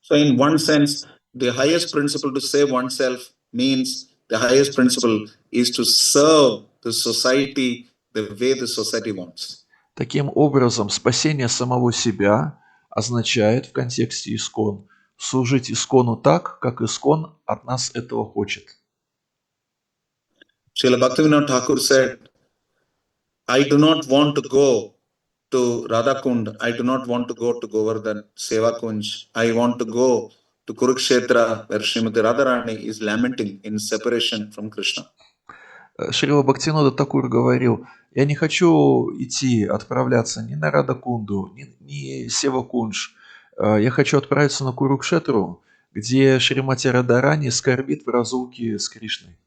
Speaker 1: So in one sense, the highest principle to save oneself means the highest principle is to serve the society the way the society wants.
Speaker 2: Таким образом, спасение самого себя означает в контексте Искон служить Искону так, как Искон от нас этого хочет.
Speaker 1: Srila Bhaktivinoda Thakur said, I do not want to go to Radhakund, I do not want to go to Govardhan Seva Kunj, I want to go to Kurukshetra where Srimati Radharani is lamenting in separation from Krishna.
Speaker 2: Шрила Бхактивинода Такур говорил: я не хочу отправляться ни на Радакунду, ни Сева Кундж. Я хочу отправиться на Курукшетру, где Шримати Радharani скорбит в разлуке с Кришной.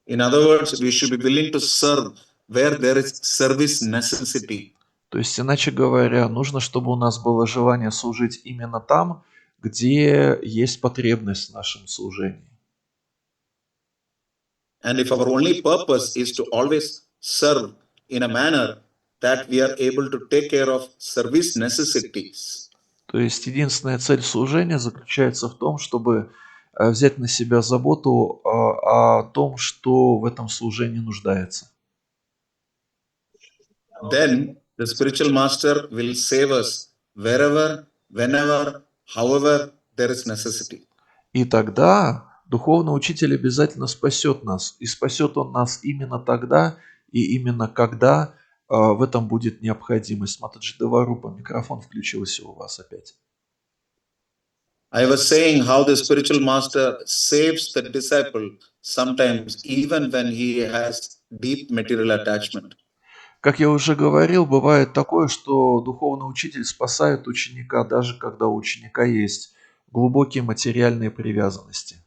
Speaker 1: In other words, we should be willing to serve where there is service necessity.
Speaker 2: То есть, иначе говоря, нужно, чтобы у нас было желание служить именно там, где есть потребность в нашем служении.
Speaker 1: And if our only purpose is to always serve in a manner that we are able to take care of service necessities,
Speaker 2: То есть единственная цель служения заключается в том, чтобы взять на себя заботу о том, что в этом служении нуждается.
Speaker 1: then the spiritual master will save us wherever, whenever, however there is necessity.
Speaker 2: И тогда духовный учитель обязательно спасет нас. И спасет он нас именно тогда и именно когда в этом будет необходимость. Матаджи Деварупа, микрофон включился у вас опять.
Speaker 1: I was saying how the spiritual master saves the disciple sometimes even when he has deep material attachment.
Speaker 2: Как я уже говорил, бывает такое, что духовный учитель спасает ученика, даже когда у ученика есть глубокие материальные привязанности.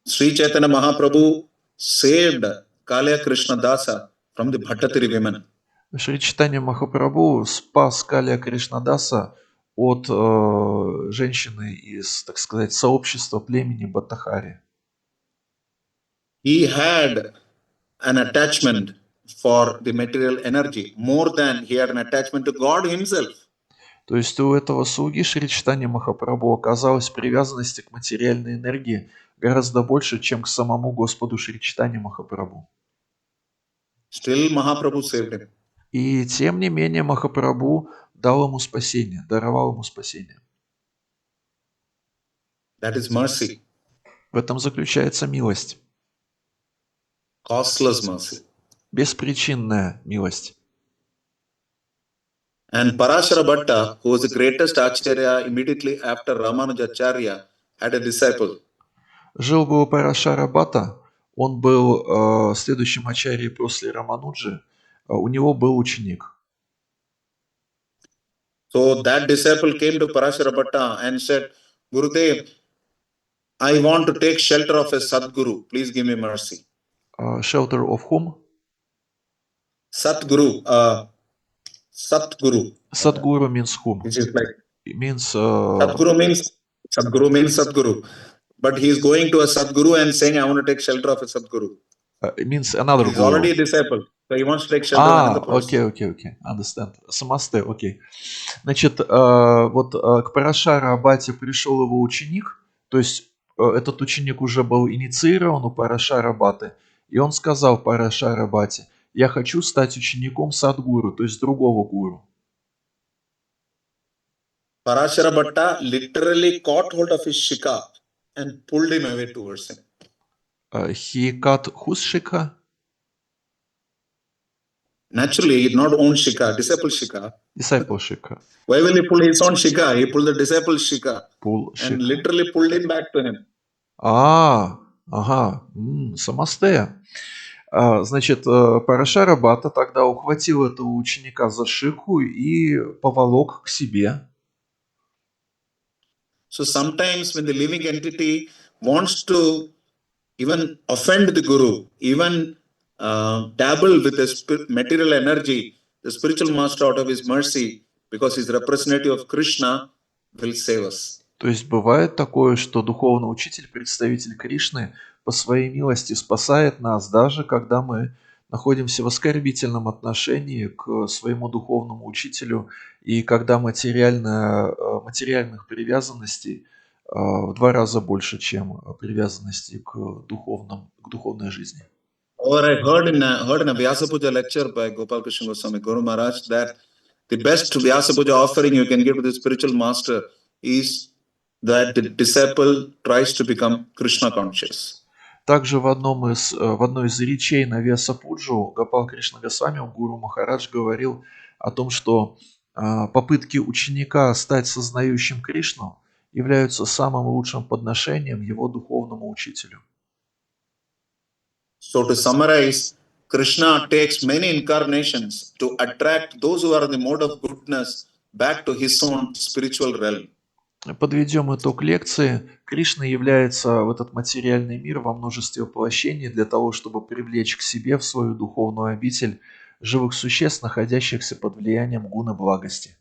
Speaker 1: Sri Chaitanya Mahaprabhu saved Kalya Krishna Dasa from the Bhattatiri women.
Speaker 2: Шри Чайтанья Махапрабху спас Калия Кришнадаса от женщины из, так сказать, сообщества племени Баттахари.
Speaker 1: He had an attachment for the material energy more than he had an attachment to God himself.
Speaker 2: То есть у этого слуги Шри Чайтаньи Махапрабху оказалась привязанности к материальной энергии гораздо больше, чем к самому Господу Шри Чайтаньи Махапрабху.
Speaker 1: Still Mahaprabhu saved him.
Speaker 2: И тем не менее Махапрабху дал ему спасение, даровал ему спасение.
Speaker 1: That is mercy,
Speaker 2: В этом заключается милость,
Speaker 1: costless mercy.
Speaker 2: беспричинная милость.
Speaker 1: And Parashara Bhatta, who was the greatest Acharya immediately after Ramanujacharya, had a disciple.
Speaker 2: Жил-был Парашара Бхатта, он был следующим ачарьей после Рамануджи, у него был ученик.
Speaker 1: So that disciple came to Parashara Bhatta and said, Gurudev, I want to take shelter of a Sadguru. Please give me mercy.
Speaker 2: Shelter of whom?
Speaker 1: Satguru. Satguru.
Speaker 2: Sadguru means whom?
Speaker 1: Which is like
Speaker 2: It means
Speaker 1: Sadguru means Sadguru. But he's going to a Sadguru and saying, I want to take shelter of a Sadguru.
Speaker 2: it means another
Speaker 1: He's
Speaker 2: guru.
Speaker 1: already a disciple. So he wants to take shelter of another person.
Speaker 2: Окей, understand. Самасте, окей. Значит, вот к Парашара Бхатте пришел его ученик, то есть этот ученик уже был инициирован у Парашара Бхатты, и он сказал Парашара Бхатте, я хочу стать учеником Садгуру, то есть другого гуру.
Speaker 1: Parashara Bhatta literally caught hold of his shika and pulled him away towards him.
Speaker 2: He cut whose shika?
Speaker 1: Naturally, not own shika, disciple shika.
Speaker 2: Disciple shika.
Speaker 1: Why will he pull his own shika? He pulled the disciple's shika
Speaker 2: Pull
Speaker 1: and
Speaker 2: shika.
Speaker 1: literally pulled him back to him.
Speaker 2: Самасте. Значит, Парашара Бхатта тогда ухватил этого ученика за шику и поволок к себе.
Speaker 1: So sometimes when the living entity wants to even offend the Guru, even dabble with the material energy, the spiritual master out of his mercy, because he's representative of Krishna, will save us.
Speaker 2: То есть бывает такое, что духовный учитель, представитель Кришны, по своей милости спасает нас, даже когда мы находимся в оскорбительном отношении к своему духовному учителю и когда материальных привязанностей в 2 раза больше, чем привязанности к духовной жизни.
Speaker 1: Or I heard in a Vyasa Puja lecture by Gopal Krishna Goswami, Guru Maharaj, that the best Vyasa Puja offering you can give to the spiritual master is that the disciple tries to become Krishna conscious.
Speaker 2: Также в одной из речей на Вьяса-пуджу Гопал Кришна Госвами, Гуру Махарадж, говорил о том, что попытки ученика стать сознающим Кришну являются самым лучшим подношением его духовному учителю.
Speaker 1: So to summarize, Krishna takes many incarnations to attract those who are in the mode of goodness back to his own spiritual realm.
Speaker 2: Подведем итог лекции. Кришна является в этот материальный мир во множестве воплощений для того, чтобы привлечь к себе в свою духовную обитель живых существ, находящихся под влиянием гуны благости.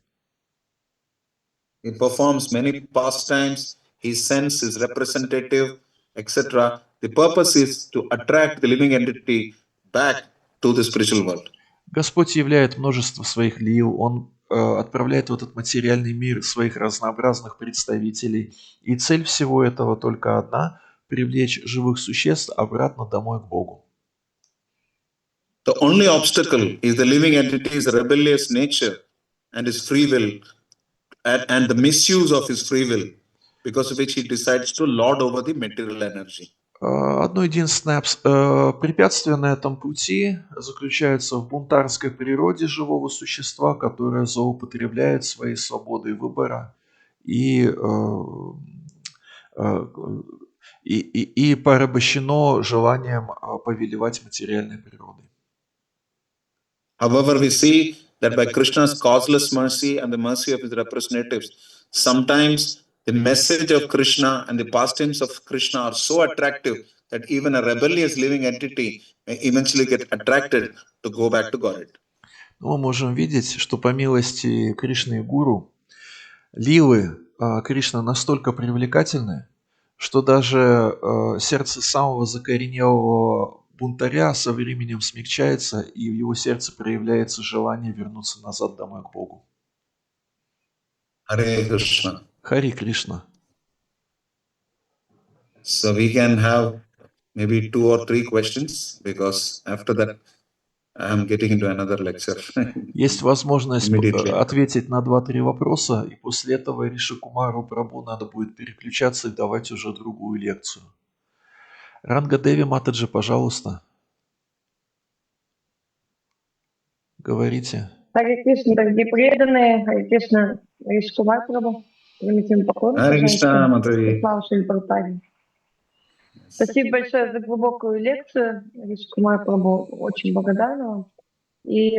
Speaker 1: He performs many pastimes, he sends his representative, etc. the purpose is to attract the living entity back to the spiritual world.
Speaker 2: Господь являет множество своих лил, Он отправляет в этот материальный мир своих разнообразных представителей. И цель всего этого только одна – привлечь живых существ обратно домой к Богу.
Speaker 1: The only obstacle is the living entity's rebellious nature and his free will, and the misuse of his free will, because of which he decides to lord over the material energy.
Speaker 2: Одно единственное препятствие на этом пути заключается в бунтарской природе живого существа, которое злоупотребляет своей свободой выбора и порабощено желанием повелевать материальной природой.
Speaker 1: However, we see that by Krishna's causeless mercy and the mercy of his representatives, sometimes the message of Krishna and the pastimes of Krishna are so attractive that even a rebellious living entity may eventually get attracted to go back to Godhead.
Speaker 2: Мы можем видеть, что по милости Кришны и Гуру, лилы Кришны настолько привлекательны, что даже сердце самого закоренелого бунтаря со временем смягчается, и в его сердце проявляется желание вернуться назад домой к Богу.
Speaker 1: Hare Krishna.
Speaker 2: Хари Кришна.
Speaker 1: So we can have maybe 2 or 3 questions, because after that I am getting into another lecture.
Speaker 2: Есть возможность
Speaker 1: Immediately.
Speaker 2: ответить на 2-3 вопроса, и после этого Риши Кумару Прабху надо будет переключаться и давать уже другую лекцию. Ранга Деви Матаджи, пожалуйста. Говорите.
Speaker 3: Харе Кришна, дорогие преданные, Харе Кришна, Риши Кумар Прабху, примите мою покору,
Speaker 1: Hare Krishna, Mataji.
Speaker 3: Слава Шри Прабхупаде. Спасибо большое за глубокую лекцию, Риши Кумар Прабху, очень благодарна вам. И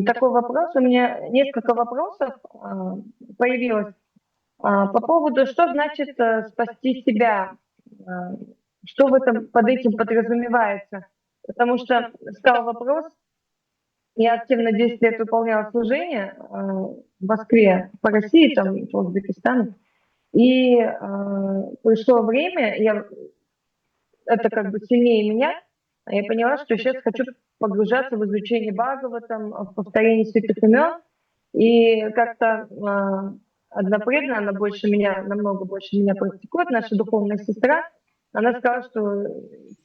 Speaker 3: такой вопрос, у меня несколько вопросов появилось по поводу, что значит спасти себя, что под этим подразумевается. Потому что стал вопрос, я активно 10 лет выполняла служение в Москве, по России, там, по Узбекистану. И пришло время, это как бы сильнее меня, я поняла, что сейчас хочу погружаться в изучение Бхагаватам, в повторение святых имен. И как-то одна преданная, она намного больше меня практикует, наша духовная сестра, она сказала, что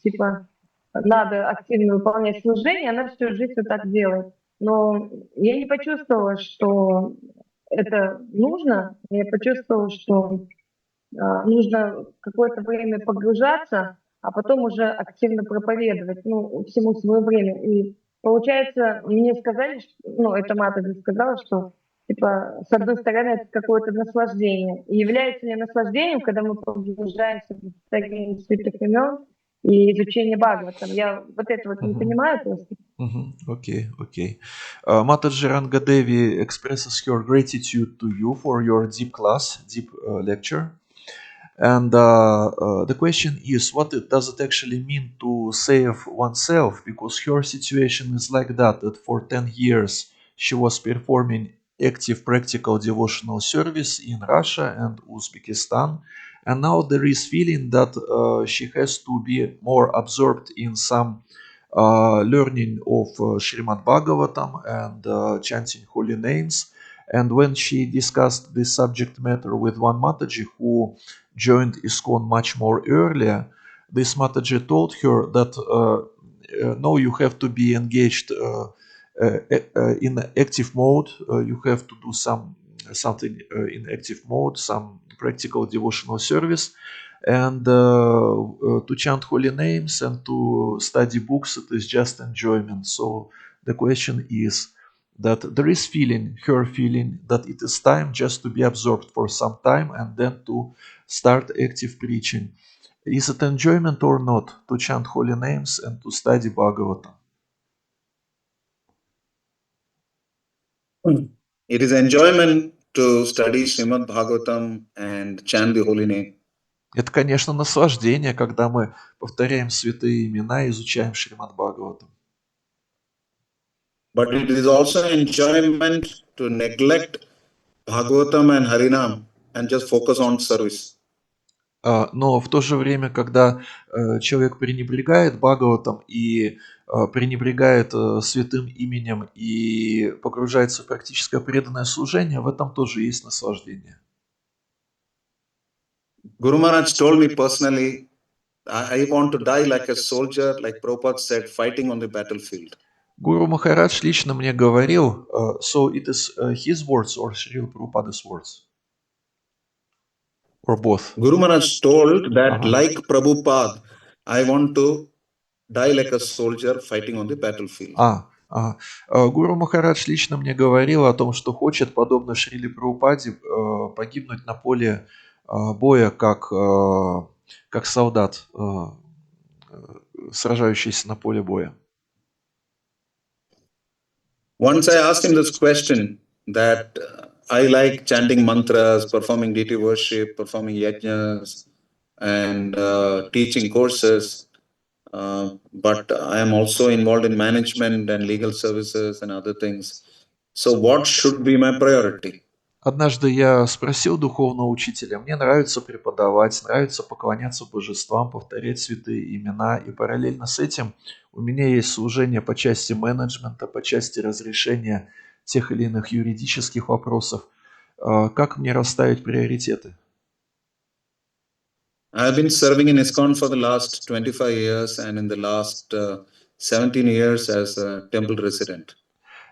Speaker 3: типа надо активно выполнять служение, она всю жизнь вот так делает. Но я не почувствовала, что это нужно. Я почувствовала, что нужно какое-то время погружаться, а потом уже активно проповедовать, всему свое время. И получается, мне сказали, эта Матаджи сказала, что типа, с одной стороны, это какое-то наслаждение. И является ли наслаждением, когда мы погружаемся в повторение святых имен и изучение Бхагаватам? Я вот это вот не понимаю просто.
Speaker 2: Okay. Mataji Ranga Devi expresses her gratitude to you for your deep lecture. And the question is, what does it actually mean to save oneself? Because her situation is like that for 10 years she was performing active practical devotional service in Russia and Uzbekistan. And now there is feeling that she has to be more absorbed in some learning of Srimad Bhagavatam and chanting holy names. And when she discussed this subject matter with one Mataji who joined ISKCON much more earlier, this Mataji told her that no, you have to be engaged in active mode. You have to do something in active mode, some practical devotional service, and to chant holy names and to study books, it is just enjoyment. So the question is that there is her feeling that it is time just to be absorbed for some time and then to start active preaching. Is it enjoyment or not to chant holy names and to study Bhagavatam?
Speaker 1: It is enjoyment to study Srimad Bhagavatam and chant the holy name.
Speaker 2: Это, конечно, наслаждение, когда мы повторяем святые имена и изучаем Шримад Бхагаватам.
Speaker 1: But it is also enjoyment to neglect Bhagavatam and Harinam and just focus on service.
Speaker 2: Но в то же время, когда человек пренебрегает Бхагаватам и пренебрегает святым именем и погружается в практическое преданное служение, в этом тоже есть наслаждение.
Speaker 1: Guru Maharaj told me personally, I want to die like a soldier, like Prabhupada said, fighting on the battlefield.
Speaker 2: Гуру Махарадж лично мне говорил, so it is his words or Srila Prabhupada's words? Or both?
Speaker 1: Guru Maharaj told that,
Speaker 2: Ага.
Speaker 1: like Prabhupada, I want to die like a soldier fighting on the battlefield.
Speaker 2: Ага. Гуру Махарадж лично мне говорил о том, что хочет, подобно Шриле Прабхупаде, погибнуть на поле боя, как солдат, сражающийся на поле боя.
Speaker 1: Once I asked him this question that I like chanting mantras, performing deity worship, performing yajnas, and teaching courses, but I am also involved in management and legal services and other things. So, what should be my priority?
Speaker 2: Однажды я спросил духовного учителя, мне нравится преподавать, нравится поклоняться божествам, повторять святые имена, и параллельно с этим у меня есть служение по части менеджмента, по части разрешения тех или иных юридических вопросов. Как мне расставить приоритеты?
Speaker 1: I've been serving in ISKCON for the last 25 years and in the last 17 years as a temple resident.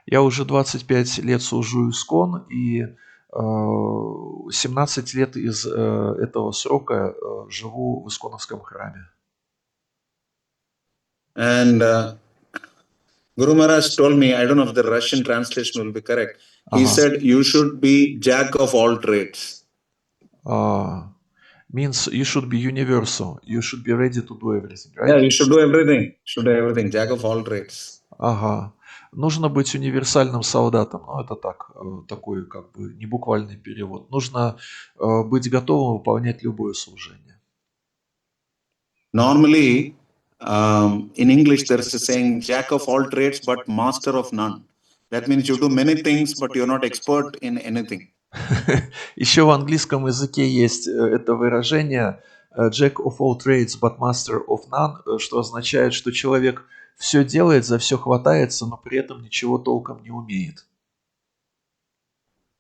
Speaker 2: Я уже 25 лет служу ИСККОН, и 17 лет из этого срока живу в ИСККОНовском храме.
Speaker 1: And Guru Maharaj told me, I don't know if the Russian translation will be correct. He said, you should be jack of all trades.
Speaker 2: Means you should be universal. You should be ready to do everything, right?
Speaker 1: Yeah, you should do everything. Should do everything. Jack of all trades.
Speaker 2: Ага. Нужно быть универсальным солдатом. Ну, это так, такой как бы небуквальный перевод. Нужно быть готовым выполнять любое служение.
Speaker 1: Normally, in English, there is a saying, jack of all trades, but master of none. That means you do many things, but you're not expert in anything.
Speaker 2: Еще в английском языке есть это выражение Jack of all trades, but master of none, что означает, что человек все делает, за все хватается, но при этом ничего толком не умеет.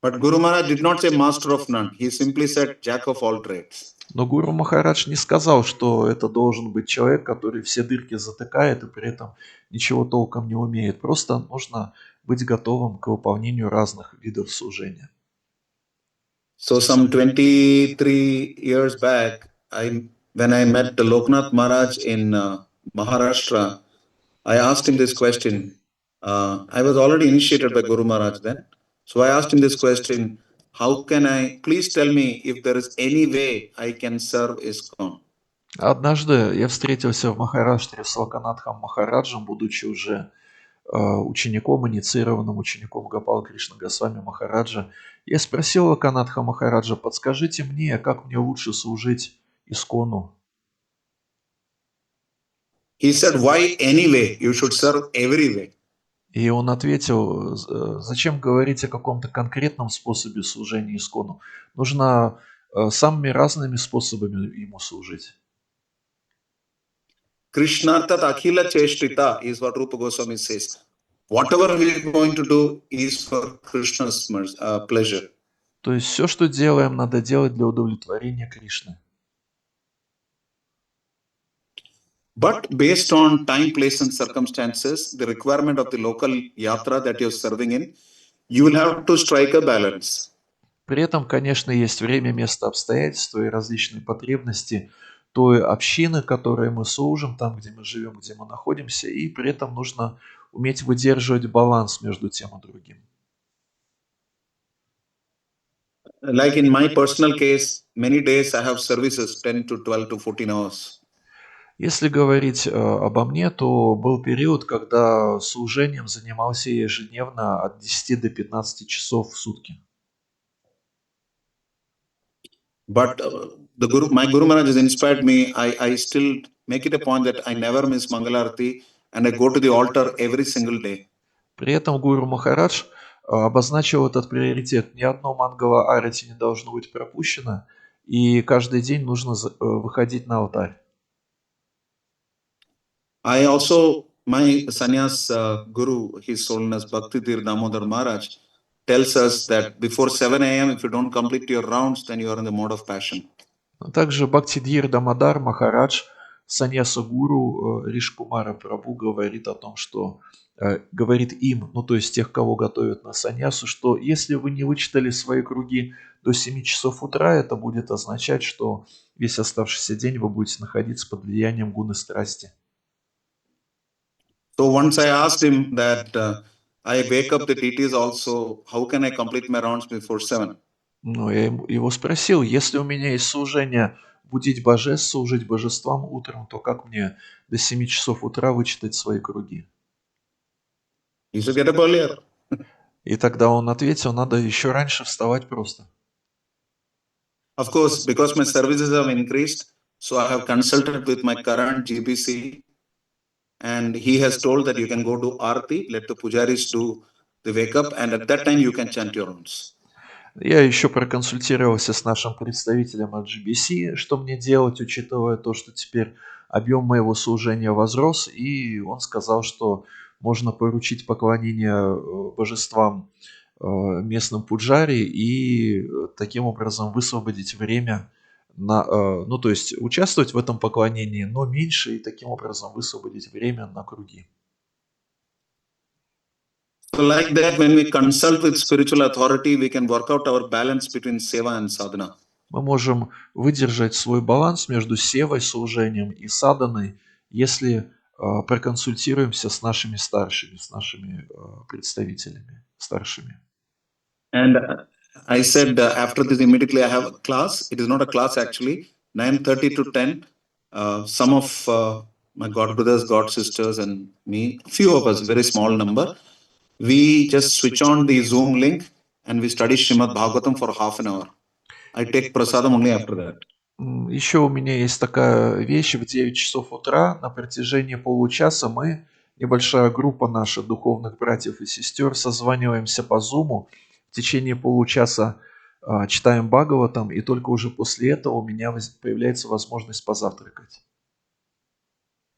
Speaker 1: But Guru Maharaj did not say master of none. He simply said jack of all trades.
Speaker 2: Но Гуру Махарадж не сказал, что это должен быть человек, который все дырки затыкает и при этом ничего толком не умеет. Просто нужно быть готовым к выполнению разных видов служения.
Speaker 1: So some 23 years back, when I met the Loknath Maharaj in Maharashtra, I asked him this question. I was already initiated by Guru Maharaj then. So I asked him this question, how can I, please tell me if there is any way I can serve ISKCON.
Speaker 2: Однажды я встретился в Махараштре с Локанатхом Махараджем, будучи уже учеником, инициированным учеником Гопал Кришне Госвами Махараджа. Я спросил Локанатха Махараджа, подскажите мне, как мне лучше служить Искону.
Speaker 1: He said, why anyway? You should serve every way.
Speaker 2: И он ответил, зачем говорить о каком-то конкретном способе служения Искону? Нужно самыми разными способами ему служить.
Speaker 1: Krishnartat Akhila Cheshtita is what Rupa Goswami says. Whatever we are going to do is for Krishna's pleasure.
Speaker 2: То есть все, что делаем, надо делать для удовлетворения Кришны.
Speaker 1: But based on time, place and circumstances, the requirement of the local yatra that you're serving in, you will have to strike a balance.
Speaker 2: При этом, конечно, есть время, место, обстоятельства и различные потребности той общины, которой мы служим, там, где мы живем, где мы находимся, и при этом нужно уметь выдерживать баланс между тем и другим.
Speaker 1: Like in my personal case, many days I have services 10 to 12 to 14 hours.
Speaker 2: Если говорить обо мне, то был период, когда служением занимался я ежедневно от 10 до 15 часов в сутки.
Speaker 1: But my Guru Maharaj has inspired me. I still make it a point that I never miss Mangalarti and I go to the altar every single day.
Speaker 2: При этом Гуру Махарадж обозначил этот приоритет. Ни одно Мангала Арати не должно быть пропущено. и каждый день нужно выходить на алтарь.
Speaker 1: I also, my sannyas guru, His Holiness Bhakti Tir Damodar Maharaj, tells us that before 7 a.m., if you don't complete your rounds, then you are in the mode of passion.
Speaker 2: Также Бхактидхир Дамодар Махарадж, саньяса гуру Риши Кумара Прабху, говорит о том, что говорит им, ну то есть тех, кого готовят на саньясу, что если вы не вычитали свои круги до 7 часов утра, это будет означать, что весь оставшийся день вы будете находиться под влиянием гуны страсти.
Speaker 1: So once I asked him that I wake up the TTs also, how can I complete my rounds before 7?
Speaker 2: Ну, я его спросил, если у меня есть служение будить божеств, служить божествам утром, то как мне до 7 часов утра вычитать свои круги?
Speaker 1: He said, get up earlier.
Speaker 2: И тогда он ответил, надо еще раньше вставать просто.
Speaker 1: Of course, because my services have increased, so I have consulted with my current GBC, and he has told that you can go do Aarti, let the pujaris do the wake up, and at that time you can chant your rounds.
Speaker 2: Я еще проконсультировался с нашим представителем от GBC, что мне делать, учитывая то, что теперь объем моего служения возрос, и он сказал, что можно поручить поклонение божествам местным пуджари и таким образом высвободить время на, ну то есть участвовать в этом поклонении, но меньше, и таким образом высвободить время на круги.
Speaker 1: So like that, when we consult with spiritual authority, we can work out our balance between seva and sadhana.
Speaker 2: Мы можем выдержать свой баланс между севой, служением и саданой, если проконсультируемся с нашими старшими, с нашими представителями, старшими.
Speaker 1: And I said after this immediately I have a class. It is not a class actually. 9:30 to 10. Some of my god brothers, god sisters, and me, few of us, very small number, we just switch on the Zoom link and we study Srimad Bhagavatam for half an hour. I take prasadam only after that.
Speaker 2: Еще у меня есть такая вещь, в 9 часов утра на протяжении получаса мы, небольшая группа наших духовных братьев и сестер, созваниваемся по Зуму, в течение получаса читаем Бхагаватам, и только уже после этого у меня появляется возможность позавтракать.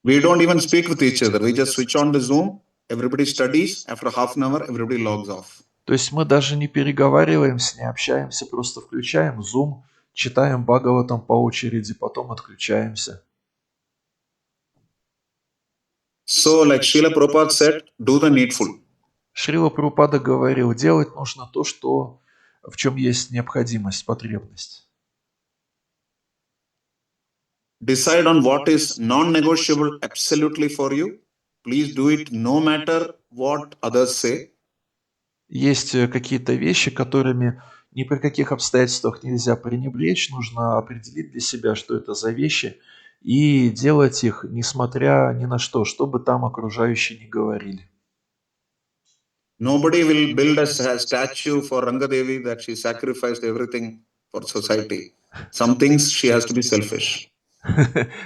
Speaker 1: We don't even speak with each other. We just switch on the Zoom. Everybody studies. After half an hour, everybody logs off.
Speaker 2: То есть мы даже не переговариваемся, не общаемся, просто включаем Zoom, читаем Бхагаватам по очереди, потом отключаемся.
Speaker 1: So, like Srila Prabhupada said, do the needful.
Speaker 2: Шрила Прабхупада говорил, делать нужно то, что, в чем есть необходимость, потребность.
Speaker 1: Decide on what is non-negotiable absolutely for you. Please do it no matter what others say.
Speaker 2: Есть какие-то вещи, которыми ни при каких обстоятельствах нельзя пренебречь. Нужно определить для себя, что это за вещи, и делать их, несмотря ни на что бы там окружающие не говорили.
Speaker 1: Nobody will build a statue for Rangadevi that she sacrificed everything for society. Some things she has to be selfish.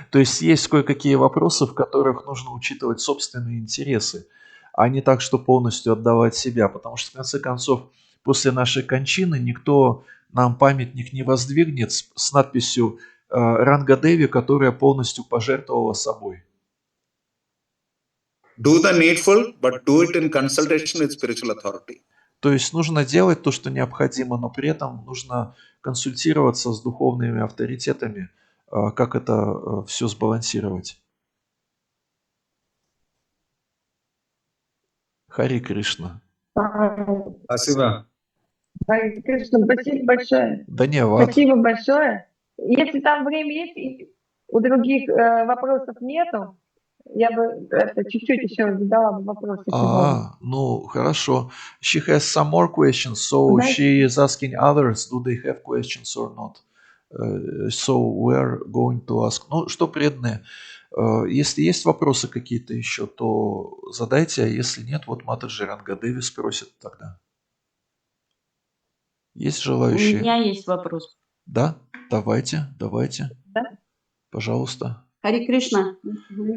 Speaker 2: То есть есть кое-какие вопросы, в которых нужно учитывать собственные интересы, а не так, что полностью отдавать себя. Потому что, в конце концов, после нашей кончины никто нам памятник не воздвигнет с надписью Рангадеви, которая полностью пожертвовала собой.
Speaker 1: Do the needful, but do it in consultation with spiritual authority.
Speaker 2: То есть нужно делать то, что необходимо, но при этом нужно консультироваться с духовными авторитетами, как это все сбалансировать. Хари Кришна.
Speaker 1: Спасибо.
Speaker 3: Хари Кришна, спасибо большое.
Speaker 2: Даньявад.
Speaker 3: Спасибо большое. Если там время есть, и у других вопросов нету, я бы чуть-чуть еще задала бы вопросы.
Speaker 2: Ну, хорошо. She has some more questions, so she is asking others, do they have questions or not? So we're going to ask. Ну, что преданные, если есть вопросы какие-то еще, то задайте, а если нет, вот Матаджи Рангадеви спросит тогда. Есть желающие?
Speaker 4: У меня есть вопрос.
Speaker 2: Да? Давайте.
Speaker 3: Да?
Speaker 2: Пожалуйста.
Speaker 4: Хари Кришна.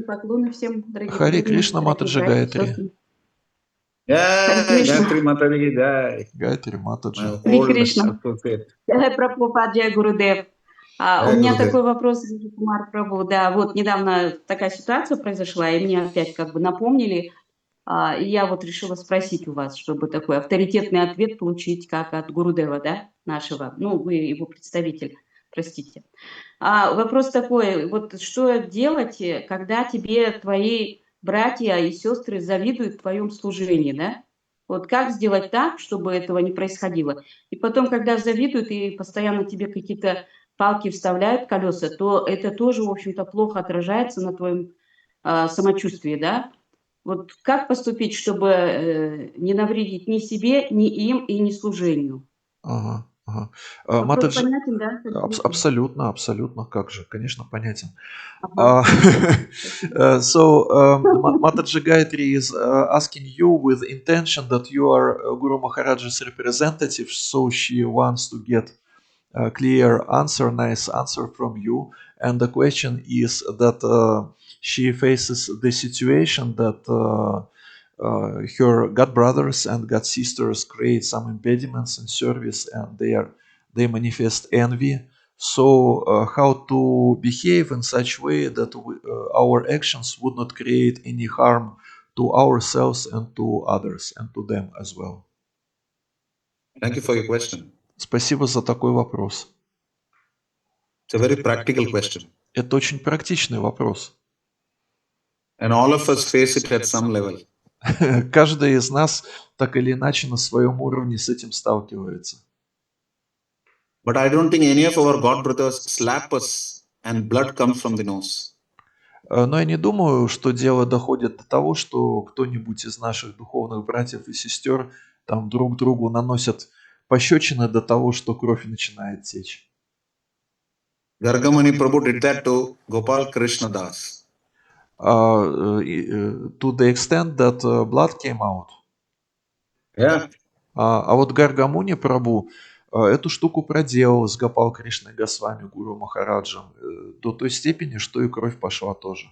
Speaker 4: Поклоны всем, дорогие.
Speaker 2: Хари Кришна, Матаджи Гаятри.
Speaker 1: Гayatri Mataji Jai.
Speaker 2: Гайтри Матаджи.
Speaker 4: Хари Кришна. Джай Прабхупад, Джай Гурудев. У
Speaker 1: Jai
Speaker 4: меня
Speaker 1: Gurudev.
Speaker 4: такой вопрос, Кумар Прабу. Да, вот недавно такая ситуация произошла, и мне опять как бы напомнили, и я вот решила спросить у вас, чтобы такой авторитетный ответ получить, как от Гурудева, да, нашего. Ну, вы его представитель, простите. Вопрос такой, вот что делать, когда тебе твои братья и сестры завидуют в твоем служении, да? Вот как сделать так, чтобы этого не происходило? И потом, когда завидуют и постоянно тебе какие-то палки вставляют в колеса, то это тоже, в общем-то, плохо отражается на твоем самочувствии, да? Вот как поступить, чтобы не навредить ни себе, ни им и ни служению?
Speaker 2: Ага, ага.
Speaker 4: Вопрос
Speaker 2: Матаджи,
Speaker 4: понятен, да? Конкретно?
Speaker 2: абсолютно, абсолютно, как же, конечно, понятен.
Speaker 4: Ага.
Speaker 2: Mataji Gayatri is asking you with intention that you are Guru Maharaja's representative, so she wants to get a clear answer, nice answer from you. And the question is that she faces the situation that her god brothers and god sisters create some impediments in service, and they manifest envy. So how to behave in such way that our actions would not create any harm to ourselves and to others and to them as well.
Speaker 1: Thank you for your question.
Speaker 2: Спасибо за такой вопрос.
Speaker 1: It's a very practical question.
Speaker 2: Это очень практичный вопрос.
Speaker 1: And all of us face it at some level.
Speaker 2: Каждый из нас так или иначе на своем уровне с этим сталкивается.
Speaker 1: But I don't think any of our God brothers slap us and blood comes from the nose.
Speaker 2: Но я не думаю, что дело доходит до того, что кто-нибудь из наших духовных братьев и сестер там друг другу наносят пощечины до того, что кровь начинает течь.
Speaker 1: Gargamani Prabhu did that to Gopal Krishna Das.
Speaker 2: To the extent that blood came out.
Speaker 1: Yeah.
Speaker 2: А вот Гаргамуни Прабhu эту штуку проделал с Гопал Кришной Госвами Гуру Махараджем до той степени, что и кровь пошла тоже.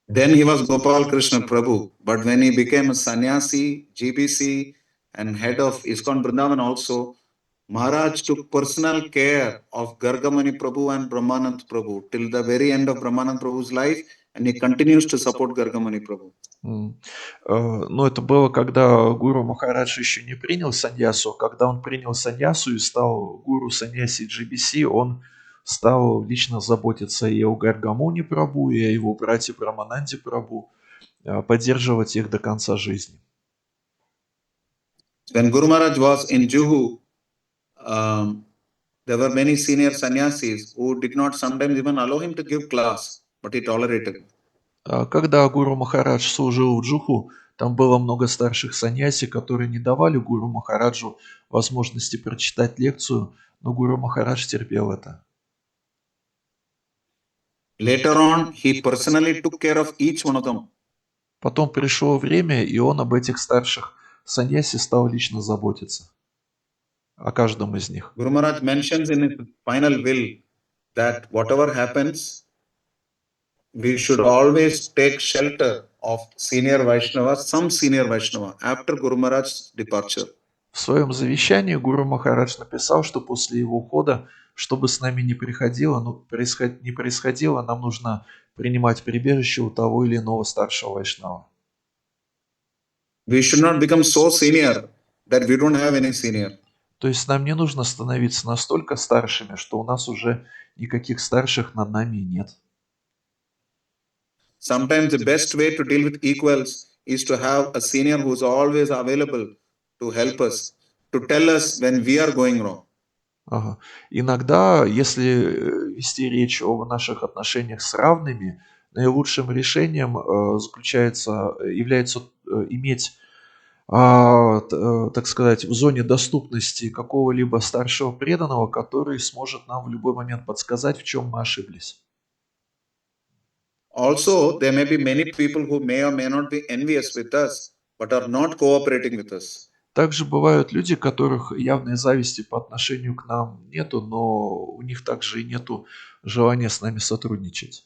Speaker 1: Then he was Gopal Krishna Prabhu. But when he became a sannyasi, GBC, and head of ISKCON Vrindavan also, Maharaj took personal care of Gargamani Prabhu and Brahmanand Prabhu till the very end of Brahmanand Prabhu's life, and he continues to support Gargamani Prabhu.
Speaker 2: Но это было, когда Гуру Махарадж еще не принял саньясу. Когда он принял саньясу и стал гуру саньяси GBC, он стал лично заботиться и о Гаргамуни Прабhu, и о его брате Брамананде Прабhu, поддерживать их до конца жизни.
Speaker 1: When Guru Maharaj was in Juhu, there were many senior sannyasis who did not sometimes even allow him to give class, but he tolerated it.
Speaker 2: Когда Гуру Махарадж служил в Джуху, там было много старших саньяси, которые не давали Гуру Махараджу возможности прочитать лекцию, но Гуру Махарадж терпел это.
Speaker 1: Later on, he personally took care of each one of them.
Speaker 2: Потом пришло время, и он об этих старших саньяси стал лично заботиться. О каждом из них.
Speaker 1: Guru Maharaj mentions in his final will that whatever happens, we should always take shelter of senior Vaishnava, some senior Vaishnava, after Guru Maharaj's departure.
Speaker 2: В своем завещании Гуру Махарадж написал, что после его ухода, что бы с нами ни происходило, нам нужно принимать прибежище у того или иного старшего вайшнава.
Speaker 1: We should not become so senior that we don't have any senior.
Speaker 2: То есть нам не нужно становиться настолько старшими, что у нас уже никаких старших над нами нет.
Speaker 1: Sometimes the best way to deal with equals is to have a senior who is always available to help us, to tell us when we are going wrong.
Speaker 2: Ага. Иногда, если вести речь о наших отношениях с равными, наилучшим решением является иметь, так сказать, в зоне доступности какого-либо старшего преданного, который сможет нам в любой момент подсказать, в чем мы ошиблись.
Speaker 1: Also, there may be many people who may or may not be envious with us, but are not cooperating with us.
Speaker 2: Также бывают люди, которых явной зависти по отношению к нам нету, но у них также и нету желания с нами сотрудничать.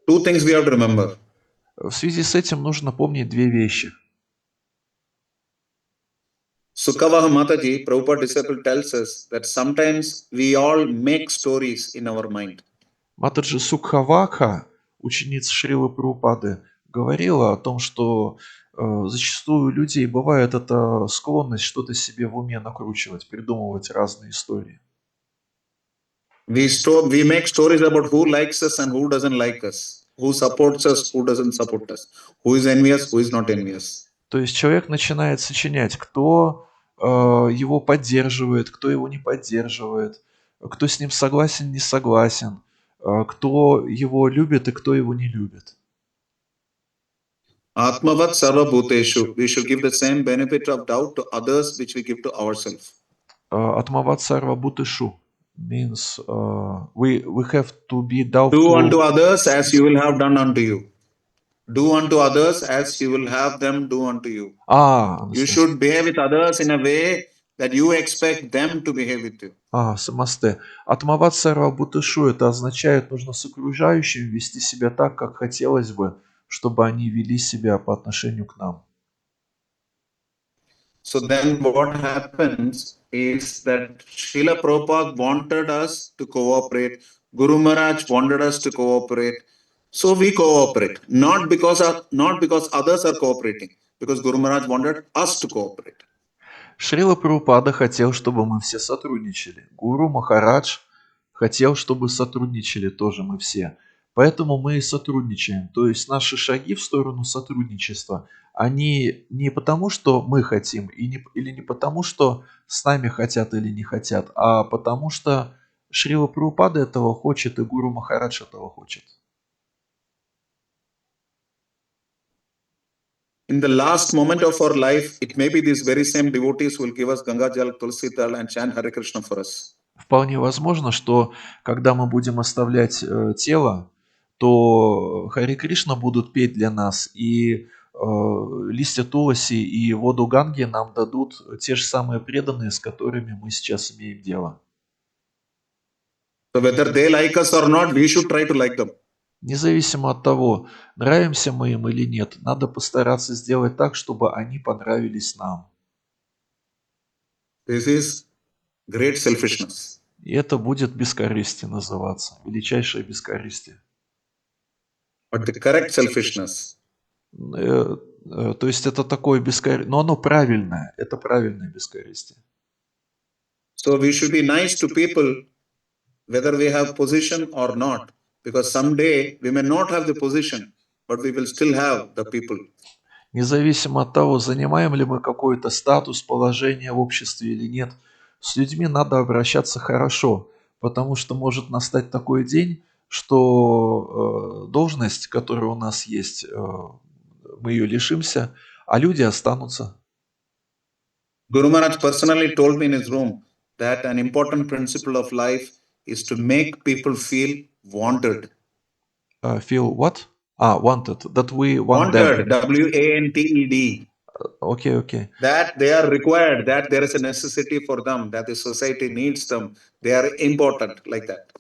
Speaker 1: Two things we have to remember.
Speaker 2: В связи с этим нужно помнить две вещи.
Speaker 1: Sukavaha Mataji, Prabhupada disciple, tells us that sometimes we all make stories in our mind.
Speaker 2: Матаджи Сукхавакха, ученица Шрилы Прабхупады, говорила о том, что зачастую у людей бывает эта склонность что-то себе в уме накручивать, придумывать разные истории.
Speaker 1: We make stories about who likes us and who doesn't like us, who supports us, who doesn't support us, who is envious, who is not envious.
Speaker 2: То есть человек начинает сочинять, кто его поддерживает, кто его не поддерживает, кто с ним согласен, не согласен, кто его любит и кто его не любит.
Speaker 1: Atmavat sarva bhuteshu. We should give the same benefit of doubt to others which we give to ourselves.
Speaker 2: Atmavat sarva bhuteshu means we have to be
Speaker 1: Do
Speaker 2: doubtful.
Speaker 1: unto others as you will have done unto you. Do unto others as you will have them do unto you. You should behave with others in a way that you expect them to behave with you.
Speaker 2: Самасте. Атмават сарва бутышу, это означает, нужно с окружающими вести себя так, как хотелось бы, чтобы они вели себя по отношению к нам.
Speaker 1: So then what happens is that Srila Prabhupada wanted us to cooperate. Guru Maharaj wanted us to cooperate. So we cooperate. Not because others are cooperating. Because Guru Maharaj wanted us to cooperate.
Speaker 2: Шрила Прабхупада хотел, чтобы мы все сотрудничали. Гуру Махарадж хотел, чтобы сотрудничали тоже мы все. Поэтому мы и сотрудничаем. То есть наши шаги в сторону сотрудничества, они не потому, что мы хотим, или не потому, что с нами хотят или не хотят, а потому что Шрила Прабхупада этого хочет и Гуру Махарадж этого хочет.
Speaker 1: In the last moment of our life, it may be these very same devotees who will give us Ganga Jal, Tulsi Tal and chant Hare Krishna for us.
Speaker 2: Вполне возможно, что когда мы будем оставлять тело, то Харе Кришна будут петь для нас, и листья Туласи и воду Ганги нам дадут те же самые преданные, с которыми мы сейчас имеем дело.
Speaker 1: So whether they like us or not, we should try to like them.
Speaker 2: Независимо от того, нравимся мы им или нет, надо постараться сделать так, чтобы они понравились нам.
Speaker 1: This is great selfishness.
Speaker 2: И это будет бескорыстие называться, величайшее бескорыстие.
Speaker 1: But the correct selfishness.
Speaker 2: То есть это такое бескорыстие, но оно правильное, это правильное бескорыстие.
Speaker 1: So we should be nice to people, whether we have position or not. Because someday we may not have the position, but we will still have the people.
Speaker 2: Независимо от того, занимаем ли мы какой-то статус, положение в обществе или нет, с людьми надо обращаться хорошо, потому что может настать такой день, что должность, которая у нас есть, мы ее лишимся, а люди останутся.
Speaker 1: Guru Maharaj personally told me in his room that an important principle of life is to make people feel wanted.
Speaker 2: Feel what? Wanted. That we want them.
Speaker 1: Wanted. W-A-N-T-E-D.
Speaker 2: Okay.
Speaker 1: That they are required, that there is a necessity for them, that the society needs them. They are important, like that.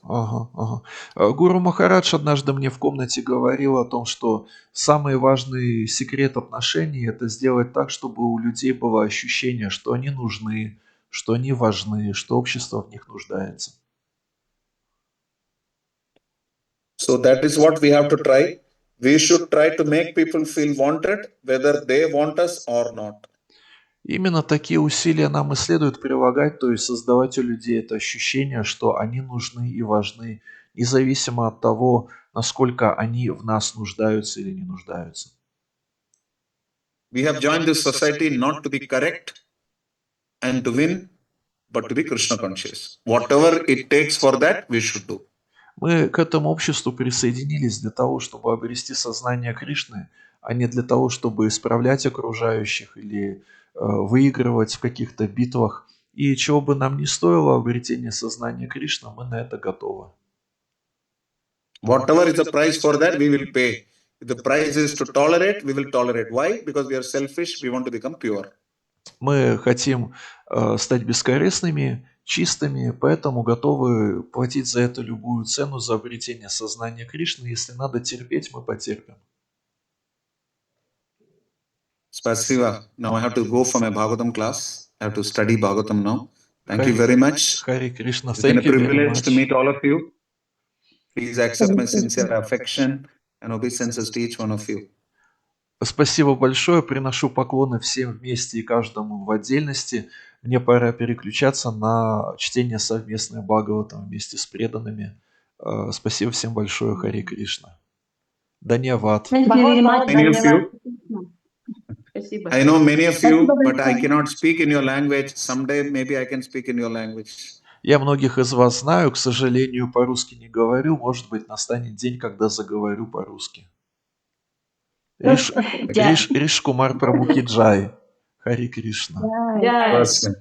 Speaker 2: Гуру Махарадж однажды мне в комнате говорил о том, что самый важный секрет отношений – это сделать так, чтобы у людей было ощущение, что они нужны, что они важны, что общество в них нуждается.
Speaker 1: So that is what we have to try. We should try to make people feel wanted, whether they want us or not.
Speaker 2: Именно такие усилия нам и следует прилагать, то есть создавать у людей это ощущение, что они нужны и важны, независимо от того, насколько они в нас нуждаются или не нуждаются.
Speaker 1: We have joined this society not to be correct and to win, but to be Krishna conscious. Whatever it takes for that, we should do.
Speaker 2: Мы к этому обществу присоединились для того, чтобы обрести сознание Кришны, а не для того, чтобы исправлять окружающих или выигрывать в каких-то битвах. И чего бы нам ни стоило обретение сознания Кришны, мы на это готовы.
Speaker 1: Whatever is the price for that, we will pay. If the price is to tolerate, we will tolerate. Why? Because we are selfish, we want to become pure.
Speaker 2: Мы хотим стать бескорыстными, чистыми, поэтому готовы платить за это любую цену, за обретение сознания Кришны. Если надо терпеть, мы потерпим.
Speaker 1: Spasiba. Now I have to go for my Bhagavatam class. I have to study Bhagavatam now. Thank you very much.
Speaker 2: Хари Кришна.
Speaker 1: It's been a
Speaker 2: Thank you very
Speaker 1: privilege to
Speaker 2: much.
Speaker 1: meet all of you. Please accept my sincere affection and obeisances to each one of you.
Speaker 2: Спасибо большое. Приношу поклоны всем вместе и каждому в отдельности. Мне пора переключаться на чтение совместное Бхагаватам вместе с преданными. Спасибо всем большое, Хари Кришна. Даньявад.
Speaker 4: Thank you very much.
Speaker 1: Many of you,
Speaker 4: Спасибо.
Speaker 1: I know many of you, but I cannot speak in your language. Someday maybe I can speak in your language.
Speaker 2: Я многих из вас знаю, к сожалению, по-русски не говорю. Может быть, настанет день, когда заговорю по-русски. Риш Кумар Прабху Ки Джай. Хари Кришна.
Speaker 4: Да.
Speaker 1: Firstly.